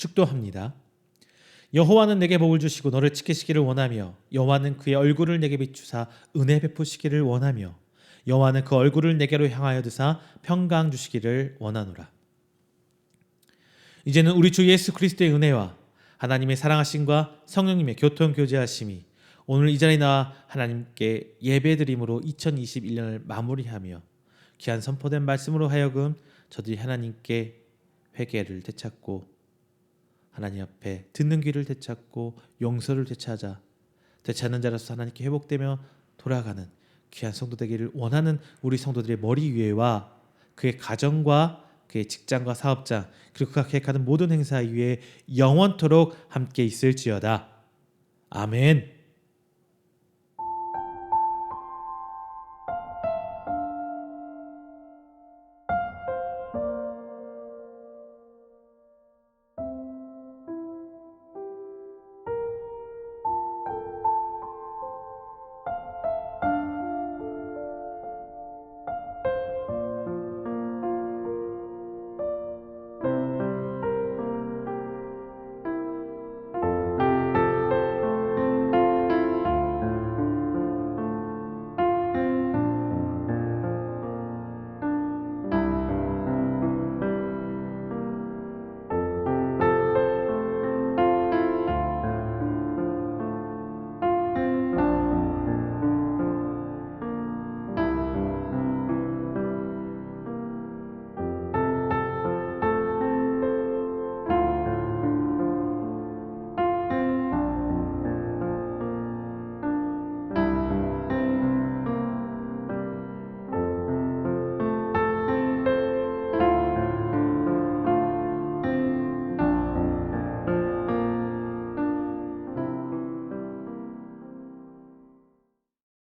축도합니다. 여호와는 내게 복을 주시고 너를 지키시기를 원하며 여호와는 그의 얼굴을 내게 비추사 은혜 베푸시기를 원하며 여호와는 그 얼굴을 내게로 향하여 드사 평강 주시기를 원하노라. 이제는 우리 주 예수 그리스도의 은혜와 하나님의 사랑하심과 성령님의 교통 교제하심이 오늘 이 자리에 나와 하나님께 예배드림으로 2021년을 마무리하며 귀한 선포된 말씀으로 하여금 저들이 하나님께 회개를 되찾고 하나님 앞에 듣는 귀를 되찾고 용서를 되찾는 자로서 하나님께 회복되며 돌아가는 귀한 성도 되기를 원하는 우리 성도들의 머리 위에와 그의 가정과 그의 직장과 사업장 그리고 그가 계획하는 모든 행사 위에 영원토록 함께 있을지어다. 아멘.